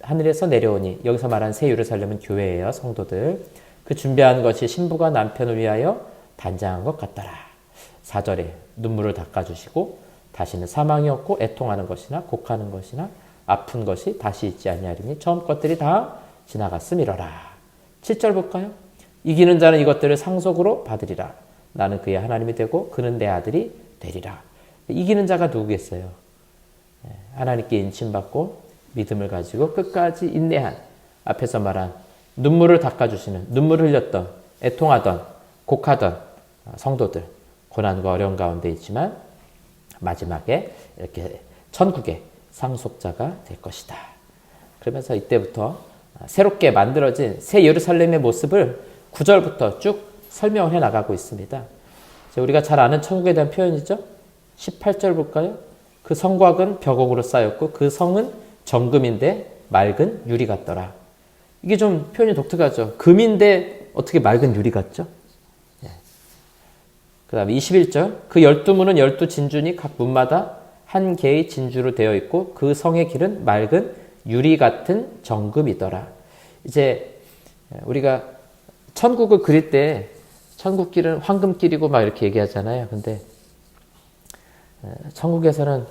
하늘에서 내려오니, 여기서 말한 새 예루살렘은 교회예요. 성도들. 그 준비한 것이 신부가 남편을 위하여 단장한 것 같더라. 4절에 눈물을 닦아주시고 다시는 사망이 없고 애통하는 것이나 곡하는 것이나 아픈 것이 다시 있지 아니하리니 처음 것들이 다 지나갔음이러라. 7절 볼까요? 이기는 자는 이것들을 상속으로 받으리라. 나는 그의 하나님이 되고 그는 내 아들이 되리라. 이기는 자가 누구겠어요? 하나님께 인침받고 믿음을 가지고 끝까지 인내한, 앞에서 말한 눈물을 닦아주시는, 눈물을 흘렸던, 애통하던, 곡하던 성도들, 고난과 어려운 가운데 있지만 마지막에 이렇게 천국의 상속자가 될 것이다. 그러면서 이때부터 새롭게 만들어진 새 예루살렘의 모습을 9절부터 쭉 설명을 해 나가고 있습니다. 우리가 잘 아는 천국에 대한 표현이죠. 18절 볼까요? 그 성곽은 벽옥으로 쌓였고 그 성은 정금인데 맑은 유리 같더라. 이게 좀 표현이 독특하죠. 금인데 어떻게 맑은 유리 같죠? 그 다음에 21절 그 12문은 12진주니 각 문마다 한 개의 진주로 되어 있고 그 성의 길은 맑은 유리 같은 정금이더라. 이제 우리가 천국을 그릴 때 천국길은 황금길이고 막 이렇게 얘기하잖아요. 근데 천국에서는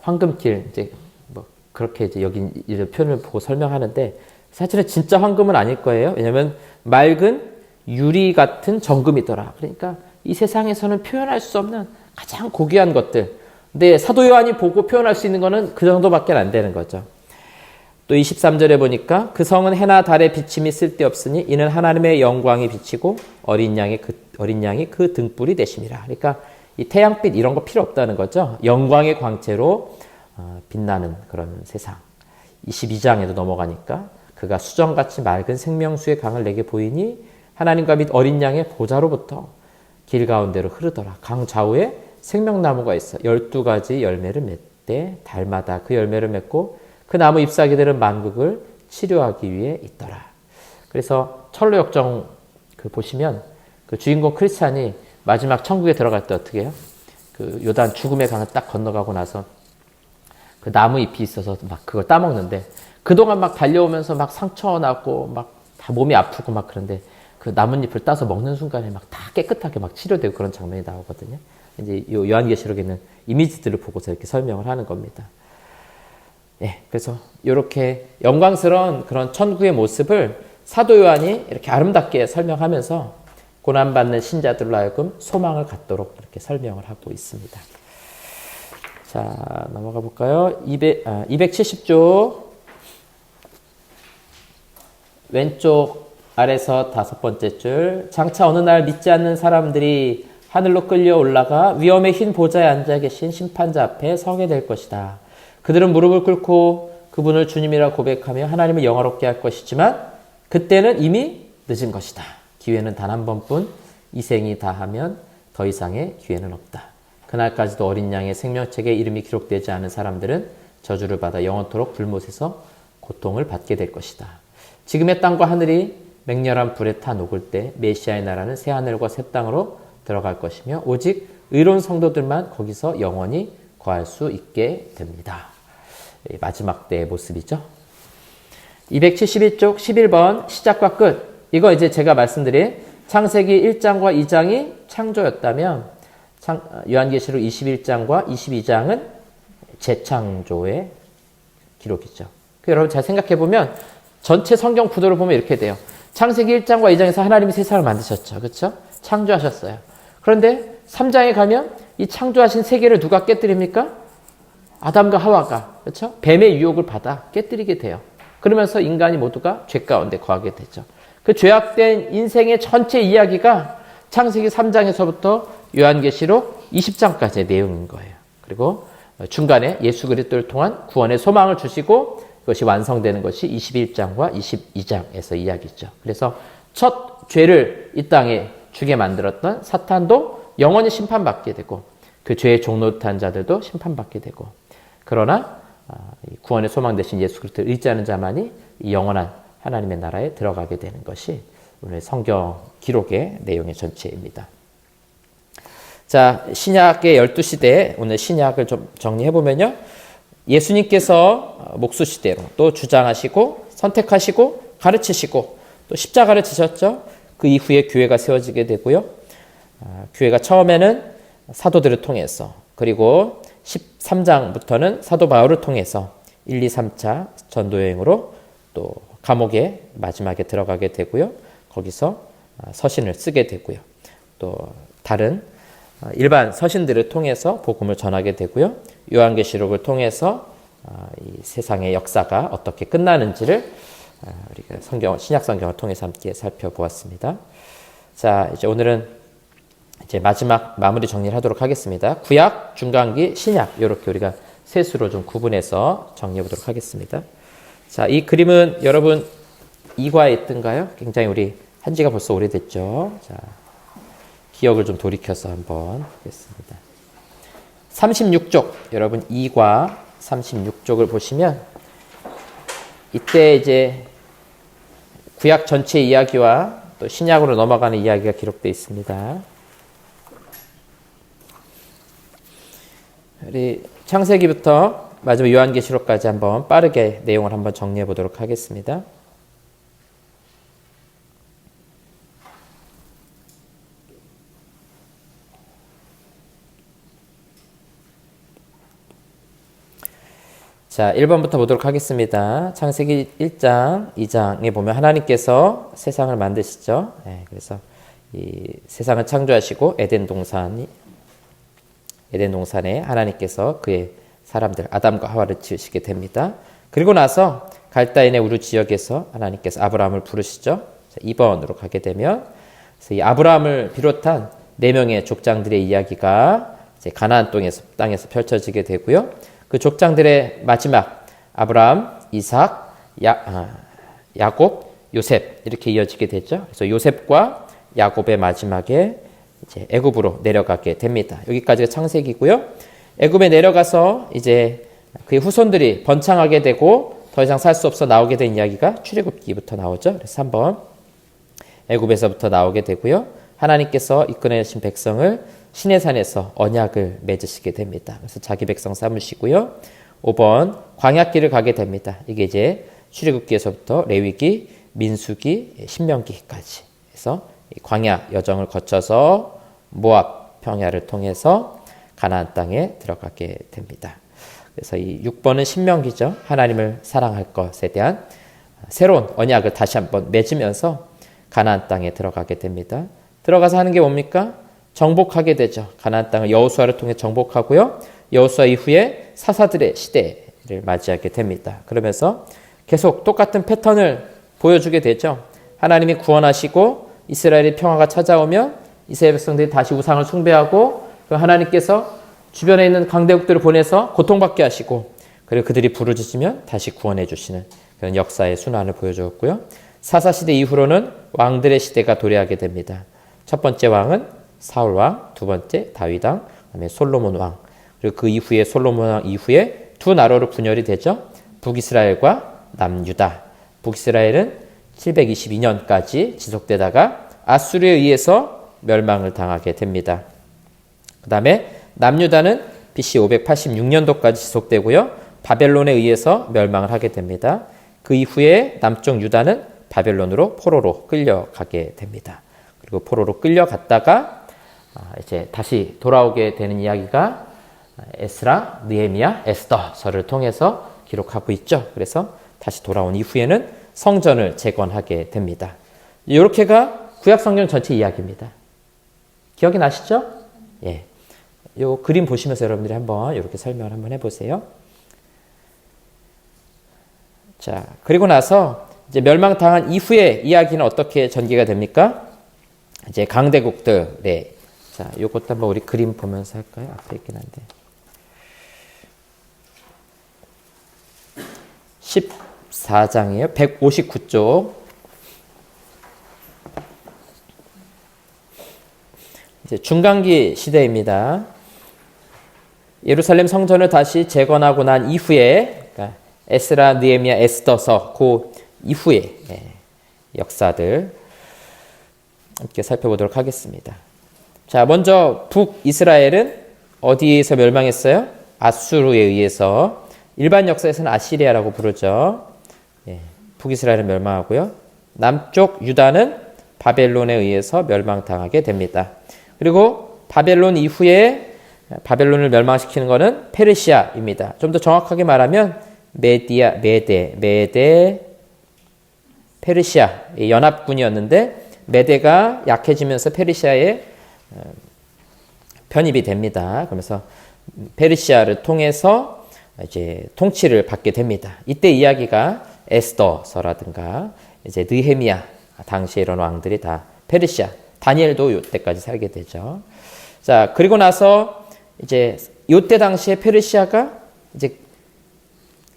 황금길, 이제 뭐 그렇게 이제 여기 이런 표현을 보고 설명하는데 사실은 진짜 황금은 아닐 거예요. 왜냐하면 맑은 유리 같은 정금이더라. 그러니까 이 세상에서는 표현할 수 없는 가장 고귀한 것들. 근데 사도 요한이 보고 표현할 수 있는 거는 그 정도밖에 안 되는 거죠. 또 23절에 보니까 그 성은 해나 달의 비침이 쓸데없으니 이는 하나님의 영광이 비치고 어린 양이 그 등불이 되심이라. 그러니까 이 태양빛 이런 거 필요 없다는 거죠. 영광의 광채로 빛나는 그런 세상. 22장에도 넘어가니까 그가 수정같이 맑은 생명수의 강을 내게 보이니 하나님과 및 어린 양의 보좌로부터 길 가운데로 흐르더라. 강 좌우에 생명나무가 있어 12가지 열매를 맺되 달마다 그 열매를 맺고 그 나무 잎사귀들은 만국을 치료하기 위해 있더라. 그래서 철로 역정 보시면 그 주인공 크리스찬이 마지막 천국에 들어갈 때 어떻게 해요? 그 요단 죽음의 강을 딱 건너가고 나서 그 나무 잎이 있어서 막 그걸 따먹는데 그동안 막 달려오면서 막 상처 나고 막 다 몸이 아프고 막 그런데 그 나뭇잎을 따서 먹는 순간에 막 다 깨끗하게 막 치료되고 그런 장면이 나오거든요. 이제 요한계시록에 있는 이미지들을 보고서 이렇게 설명을 하는 겁니다. 예, 그래서 이렇게 영광스러운 그런 천국의 모습을 사도 요한이 이렇게 아름답게 설명하면서 고난받는 신자들로 하여금 소망을 갖도록 이렇게 설명을 하고 있습니다. 자, 넘어가 볼까요? 270조 왼쪽 아래서 5번째 줄. 장차 어느 날 믿지 않는 사람들이 하늘로 끌려 올라가 위엄의 흰 보좌에 앉아 계신 심판자 앞에 서게 될 것이다. 그들은 무릎을 꿇고 그분을 주님이라 고백하며 하나님을 영화롭게 할 것이지만 그때는 이미 늦은 것이다. 기회는 단 한 번뿐. 이 생이 다하면 더 이상의 기회는 없다. 그날까지도 어린 양의 생명책에 이름이 기록되지 않은 사람들은 저주를 받아 영원토록 불못에서 고통을 받게 될 것이다. 지금의 땅과 하늘이 맹렬한 불에 타 녹을 때 메시아의 나라는 새 하늘과 새 땅으로 들어갈 것이며 오직 의로운 성도들만 거기서 영원히 거할 수 있게 됩니다. 마지막 때의 모습이죠. 271쪽 11번 시작과 끝. 이거 이제 제가 말씀드린 창세기 1장과 2장이 창조였다면 요한계시록 21장과 22장은 재창조의 기록이죠. 여러분 잘 생각해 보면 전체 성경 구도를 보면 이렇게 돼요. 창세기 1장과 2장에서 하나님이 세상을 만드셨죠. 그렇죠? 창조하셨어요. 그런데 3장에 가면 이 창조하신 세계를 누가 깨뜨립니까? 아담과 하와가. 그렇죠? 뱀의 유혹을 받아 깨뜨리게 돼요. 그러면서 인간이 모두가 죄 가운데 거하게 되죠. 그 죄악된 인생의 전체 이야기가 창세기 3장에서부터 요한계시록 20장까지의 내용인 거예요. 그리고 중간에 예수 그리스도를 통한 구원의 소망을 주시고 그것이 완성되는 것이 21장과 22장에서 이야기죠. 그래서 첫 죄를 이 땅에 주게 만들었던 사탄도 영원히 심판받게 되고 그 죄의 종노릇한 자들도 심판받게 되고 그러나 구원의 소망 되신 예수 그리스도를 의지하는 자만이 이 영원한 하나님의 나라에 들어가게 되는 것이 오늘 성경 기록의 내용의 전체입니다. 자, 신약의 12시대 오늘 신약을 좀 정리해보면요. 예수님께서 목수시대로 또 주장하시고 선택하시고 가르치시고 또 십자가를 지셨죠. 그 이후에 교회가 세워지게 되고요. 교회가 처음에는 사도들을 통해서 그리고 13장부터는 사도 바울을 통해서 1, 2, 3차 전도여행으로 또 감옥에 마지막에 들어가게 되고요. 거기서 서신을 쓰게 되고요. 또 다른 일반 서신들을 통해서 복음을 전하게 되고요. 요한계시록을 통해서 이 세상의 역사가 어떻게 끝나는지를 우리가 신약 성경을 통해서 함께 살펴보았습니다. 자, 이제 오늘은 이제 마지막 마무리 정리를 하도록 하겠습니다. 구약, 중간기, 신약 이렇게 우리가 셋으로 좀 구분해서 정리해 보도록 하겠습니다. 자, 이 그림은 여러분 이과에 있던가요? 굉장히 우리 한지가 벌써 오래됐죠. 자, 기억을 좀 돌이켜서 한번 보겠습니다. 36쪽 여러분 2과 36쪽을 보시면 이때 이제 구약 전체 이야기와 또 신약으로 넘어가는 이야기가 기록되어 있습니다. 우리 창세기부터 마지막 요한계시록까지 한번 빠르게 내용을 한번 정리해 보도록 하겠습니다. 자, 1번부터 보도록 하겠습니다. 창세기 1장, 2장에 보면 하나님께서 세상을 만드시죠. 네, 그래서 이 세상을 창조하시고 에덴 동산에 하나님께서 그의 사람들 아담과 하와를 지으시게 됩니다. 그리고 나서 갈다인의 우르 지역에서 하나님께서 아브라함을 부르시죠. 2번으로 가게 되면 그래서 이 아브라함을 비롯한 4명의 족장들의 이야기가 이제 가나안 땅에서 펼쳐지게 되고요. 그 족장들의 마지막 아브라함, 이삭, 야곱, 요셉 이렇게 이어지게 되죠. 그래서 요셉과 야곱의 마지막에 이제 애굽으로 내려가게 됩니다. 여기까지가 창세기고요. 애굽에 내려가서 이제 그의 후손들이 번창하게 되고 더 이상 살 수 없어 나오게 된 이야기가 출애굽기부터 나오죠. 그래서 한번 애굽에서부터 나오게 되고요. 하나님께서 이끌어내신 백성을 시내산에서 언약을 맺으시게 됩니다. 그래서 자기 백성 삼으시고요. 5번 광야길을 가게 됩니다. 이게 이제 출애굽기에서부터 레위기, 민수기, 신명기까지 해서 광야 여정을 거쳐서 모압 평야를 통해서 가나안 땅에 들어가게 됩니다. 그래서 이 6번은 신명기죠. 하나님을 사랑할 것에 대한 새로운 언약을 다시 한번 맺으면서 가나안 땅에 들어가게 됩니다. 들어가서 하는 게 뭡니까? 정복하게 되죠. 가나안 땅을 여호수아를 통해 정복하고요. 여호수아 이후에 사사들의 시대를 맞이하게 됩니다. 그러면서 계속 똑같은 패턴을 보여주게 되죠. 하나님이 구원하시고 이스라엘의 평화가 찾아오면 이스라엘 백성들이 다시 우상을 숭배하고 하나님께서 주변에 있는 강대국들을 보내서 고통받게 하시고 그리고 그들이 부르짖으면 다시 구원해 주시는 그런 역사의 순환을 보여주었고요. 사사시대 이후로는 왕들의 시대가 도래하게 됩니다. 첫 번째 왕은 사울 왕, 두 번째 다윗 왕, 그다음에 솔로몬 왕. 그리고 그 이후에 솔로몬 왕 이후에 두 나라로 분열이 되죠. 북이스라엘과 남유다. 북이스라엘은 722년까지 지속되다가 아수르에 의해서 멸망을 당하게 됩니다. 그 다음에 남유다는 BC 586년도까지 지속되고요. 바벨론에 의해서 멸망을 하게 됩니다. 그 이후에 남쪽 유다는 바벨론으로 포로로 끌려가게 됩니다. 그리고 포로로 끌려갔다가 이제 다시 돌아오게 되는 이야기가 에스라, 느헤미야, 에스더서를 통해서 기록하고 있죠. 그래서 다시 돌아온 이후에는 성전을 재건하게 됩니다. 이렇게가 구약 성경 전체 이야기입니다. 기억이 나시죠? 예. 요 그림 보시면서 여러분들이 한번 이렇게 설명을 한번 해보세요. 자, 그리고 나서 이제 멸망당한 이후의 이야기는 어떻게 전개가 됩니까? 이제 강대국들, 네. 자, 요것도 한번 우리 그림 보면서 할까요? 앞에 있긴 한데. 14장이에요. 159쪽. 이제 중간기 시대입니다. 예루살렘 성전을 다시 재건하고 난 이후에, 그러니까 에스라, 느헤미야, 에스더서 그 이후의 역사들 함께 살펴보도록 하겠습니다. 자, 먼저 북이스라엘은 어디에서 멸망했어요? 아수르에 의해서. 일반 역사에서는 아시리아라고 부르죠. 북이스라엘은 멸망하고요. 남쪽 유다는 바벨론에 의해서 멸망당하게 됩니다. 그리고 바벨론 이후에 바벨론을 멸망시키는 것은 페르시아입니다. 좀 더 정확하게 말하면 메데, 페르시아 연합군이었는데 메데가 약해지면서 페르시아에 편입이 됩니다. 그러면서 페르시아를 통해서 이제 통치를 받게 됩니다. 이때 이야기가 에스더서라든가 이제 느헤미야 당시에 이런 왕들이 다 페르시아, 다니엘도 이때까지 살게 되죠. 자, 그리고 나서 이제 이때 당시에 페르시아가 이제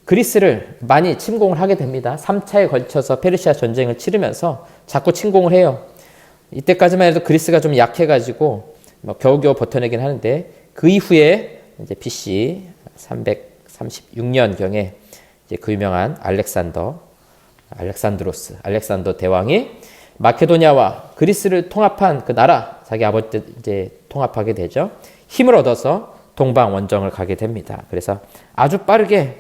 그리스를 많이 침공을 하게 됩니다. 3차에 걸쳐서 페르시아 전쟁을 치르면서 자꾸 침공을 해요. 이때까지만 해도 그리스가 좀 약해가지고 뭐 겨우겨우 버텨내긴 하는데 그 이후에 이제 BC 336년경에 이제 그 유명한 알렉산더 대왕이 마케도니아와 그리스를 통합한 그 나라, 자기 아버지 때 이제 통합하게 되죠. 힘을 얻어서 동방 원정을 가게 됩니다. 그래서 아주 빠르게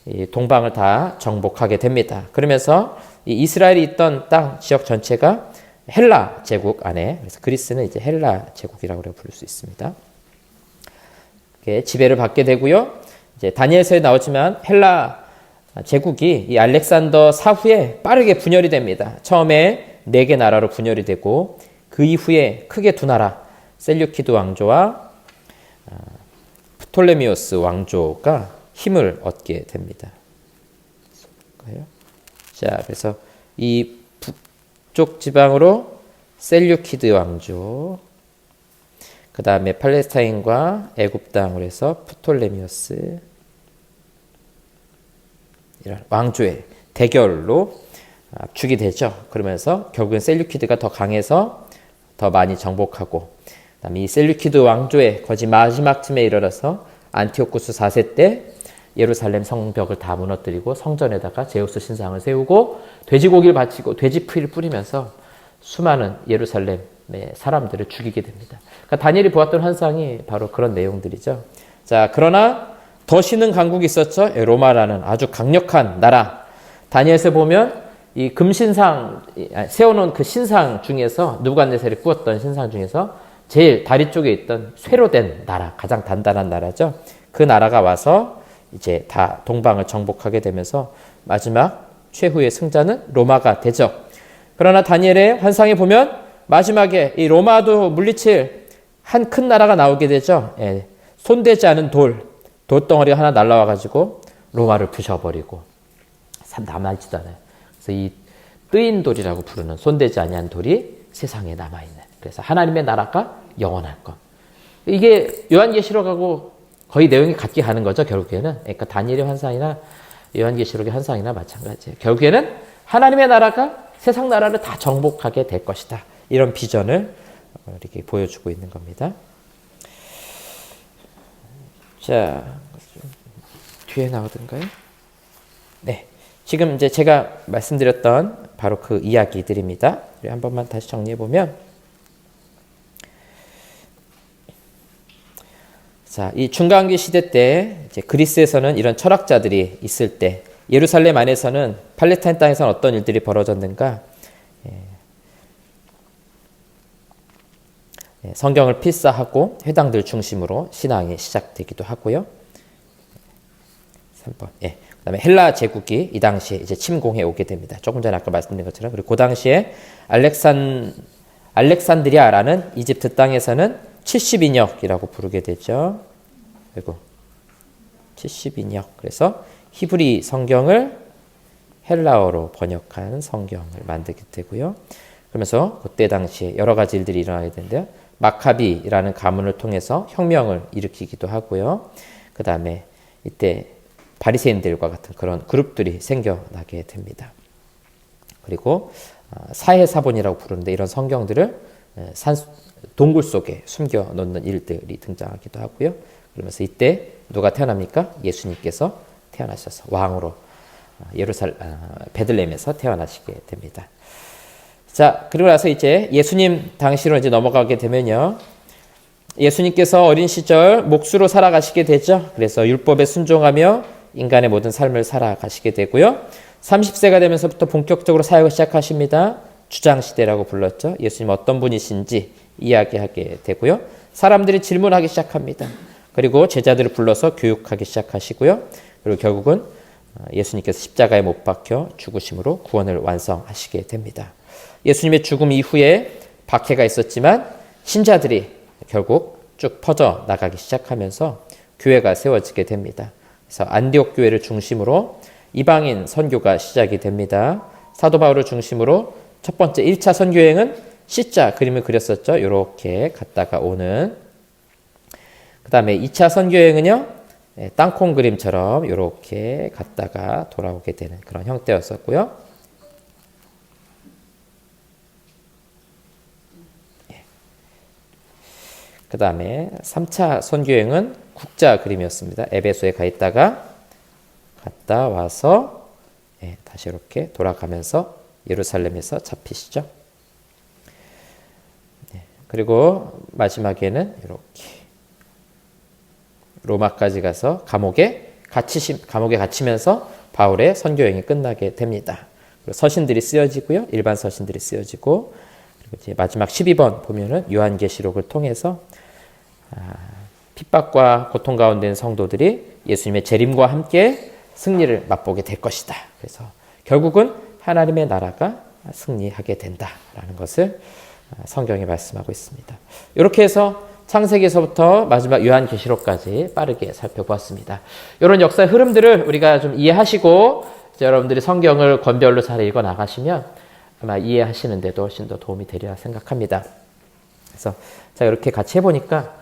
이 동방을 다 정복하게 됩니다. 그러면서 이 이스라엘이 있던 땅 지역 전체가 헬라 제국 안에, 그래서 그리스는 이제 헬라 제국이라고 부를 수 있습니다. 지배를 받게 되고요. 이제 다니엘서에 나오지만 헬라 제국이 이 알렉산더 사후에 빠르게 분열이 됩니다. 처음에 4개 나라로 분열이 되고 그 이후에 크게 2나라, 셀류키드 왕조와 프톨레미오스 왕조가 힘을 얻게 됩니다. 자, 그래서 이 북쪽 지방으로 셀류키드 왕조, 그 다음에 팔레스타인과 애굽 땅으로 해서 프톨레미오스, 이런 왕조의 대결로 압축이 되죠. 그러면서 결국엔 셀류키드가 더 강해서 더 많이 정복하고, 그다음에 이 셀류키드 왕조의 거의 마지막 쯤에 이르러서 안티오쿠스 4세 때 예루살렘 성벽을 다 무너뜨리고 성전에다가 제우스 신상을 세우고 돼지고기를 바치고 돼지 피를 뿌리면서 수많은 예루살렘의 사람들을 죽이게 됩니다. 그러니까 다니엘이 보았던 환상이 바로 그런 내용들이죠. 자, 그러나 더 신은 강국이 있었죠. 로마라는 아주 강력한 나라. 다니엘서 보면 이 금신상 세워놓은 그 신상 중에서 느부갓네살이 꾸었던 신상 중에서 제일 다리 쪽에 있던 쇠로 된 나라, 가장 단단한 나라죠. 그 나라가 와서 이제 다 동방을 정복하게 되면서 마지막 최후의 승자는 로마가 되죠. 그러나 다니엘의 환상에 보면 마지막에 이 로마도 물리칠 한 큰 나라가 나오게 되죠. 예, 손대지 않은 돌덩어리가 하나 날라와가지고 로마를 부셔버리고 남아있지도 않아요. 그래서 이 뜨인 돌이라고 부르는 손대지 아니한 돌이 세상에 남아있는, 그래서 하나님의 나라가 영원할 것. 이게 요한계시록하고 거의 내용이 같게 가는 거죠, 결국에는. 그러니까 다니엘의 환상이나 요한계시록의 환상이나 마찬가지예요. 결국에는 하나님의 나라가 세상 나라를 다 정복하게 될 것이다. 이런 비전을 이렇게 보여주고 있는 겁니다. 자, 뒤에 나오던가요? 네. 지금 이제 제가 말씀드렸던 바로 그 이야기들입니다. 우리 한 번만 다시 정리해 보면, 자, 이 중간기 시대 때 이제 그리스에서는 이런 철학자들이 있을 때 예루살렘 안에서는 팔레스타인 땅에서는 어떤 일들이 벌어졌는가? 성경을 필사하고 회당들 중심으로 신앙이 시작되기도 하고요. 3번. 예. 그다음에 헬라 제국이 이 당시에 이제 침공해 오게 됩니다. 조금 전에 아까 말씀드린 것처럼. 그리고 그 당시에 알렉산드리아라는 이집트 땅에서는 72력이라고 부르게 되죠. 그리고 72력. 그래서 히브리 성경을 헬라어로 번역한 성경을 만들게 되고요. 그러면서 그때 당시에 여러 가지 일들이 일어나게 되는데요. 마카비라는 가문을 통해서 혁명을 일으키기도 하고요. 그 다음에 이때 바리새인들과 같은 그런 그룹들이 생겨나게 됩니다. 그리고 사해사본이라고 부르는데 이런 성경들을 동굴 속에 숨겨 놓는 일들이 등장하기도 하고요. 그러면서 이때 누가 태어납니까? 예수님께서 태어나셔서 왕으로 베들레헴에서 태어나시게 됩니다. 자, 그리고 나서 이제 예수님 당시로 이제 넘어가게 되면요. 예수님께서 어린 시절 목수로 살아가시게 되죠. 그래서 율법에 순종하며 인간의 모든 삶을 살아가시게 되고요. 30세가 되면서부터 본격적으로 사역을 시작하십니다. 주장시대라고 불렀죠. 예수님 어떤 분이신지 이야기하게 되고요. 사람들이 질문하기 시작합니다. 그리고 제자들을 불러서 교육하기 시작하시고요. 그리고 결국은 예수님께서 십자가에 못 박혀 죽으심으로 구원을 완성하시게 됩니다. 예수님의 죽음 이후에 박해가 있었지만 신자들이 결국 쭉 퍼져 나가기 시작하면서 교회가 세워지게 됩니다. 그래서 안디옥 교회를 중심으로 이방인 선교가 시작이 됩니다. 사도 바울을 중심으로 첫 번째 1차 선교여행은 C자 그림을 그렸었죠. 이렇게 갔다가 오는. 그 다음에 2차 선교여행은요. 땅콩 그림처럼 이렇게 갔다가 돌아오게 되는 그런 형태였었고요. 그 다음에 3차 선교여행은 국자 그림이었습니다. 에베소에 가 있다가 갔다 와서 다시 이렇게 돌아가면서 예루살렘에서 잡히시죠. 그리고 마지막에는 이렇게 로마까지 가서 감옥에 갇히면서 바울의 선교여행이 끝나게 됩니다. 그리고 서신들이 쓰여지고요. 일반 서신들이 쓰여지고 그리고 이제 마지막 12번 보면은 요한계시록을 통해서 핍박과 고통 가운데 있는 성도들이 예수님의 재림과 함께 승리를 맛보게 될 것이다. 그래서 결국은 하나님의 나라가 승리하게 된다라는 것을 성경이 말씀하고 있습니다. 이렇게 해서 창세기에서부터 마지막 요한계시록까지 빠르게 살펴보았습니다. 이런 역사의 흐름들을 우리가 좀 이해하시고 여러분들이 성경을 권별로 잘 읽어 나가시면 아마 이해하시는 데도 훨씬 더 도움이 되리라 생각합니다. 그래서 자 이렇게 같이 해보니까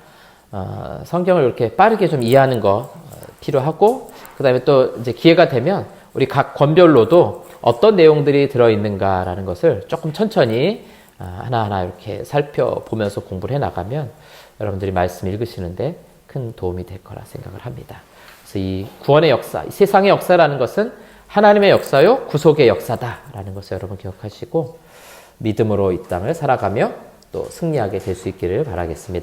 성경을 이렇게 빠르게 좀 이해하는 거 필요하고 그 다음에 또 이제 기회가 되면 우리 각 권별로도 어떤 내용들이 들어있는가라는 것을 조금 천천히 하나하나 이렇게 살펴보면서 공부를 해나가면 여러분들이 말씀 읽으시는데 큰 도움이 될 거라 생각을 합니다. 그래서 이 구원의 역사, 이 세상의 역사라는 것은 하나님의 역사요, 구속의 역사다라는 것을 여러분 기억하시고 믿음으로 이 땅을 살아가며 또 승리하게 될 수 있기를 바라겠습니다.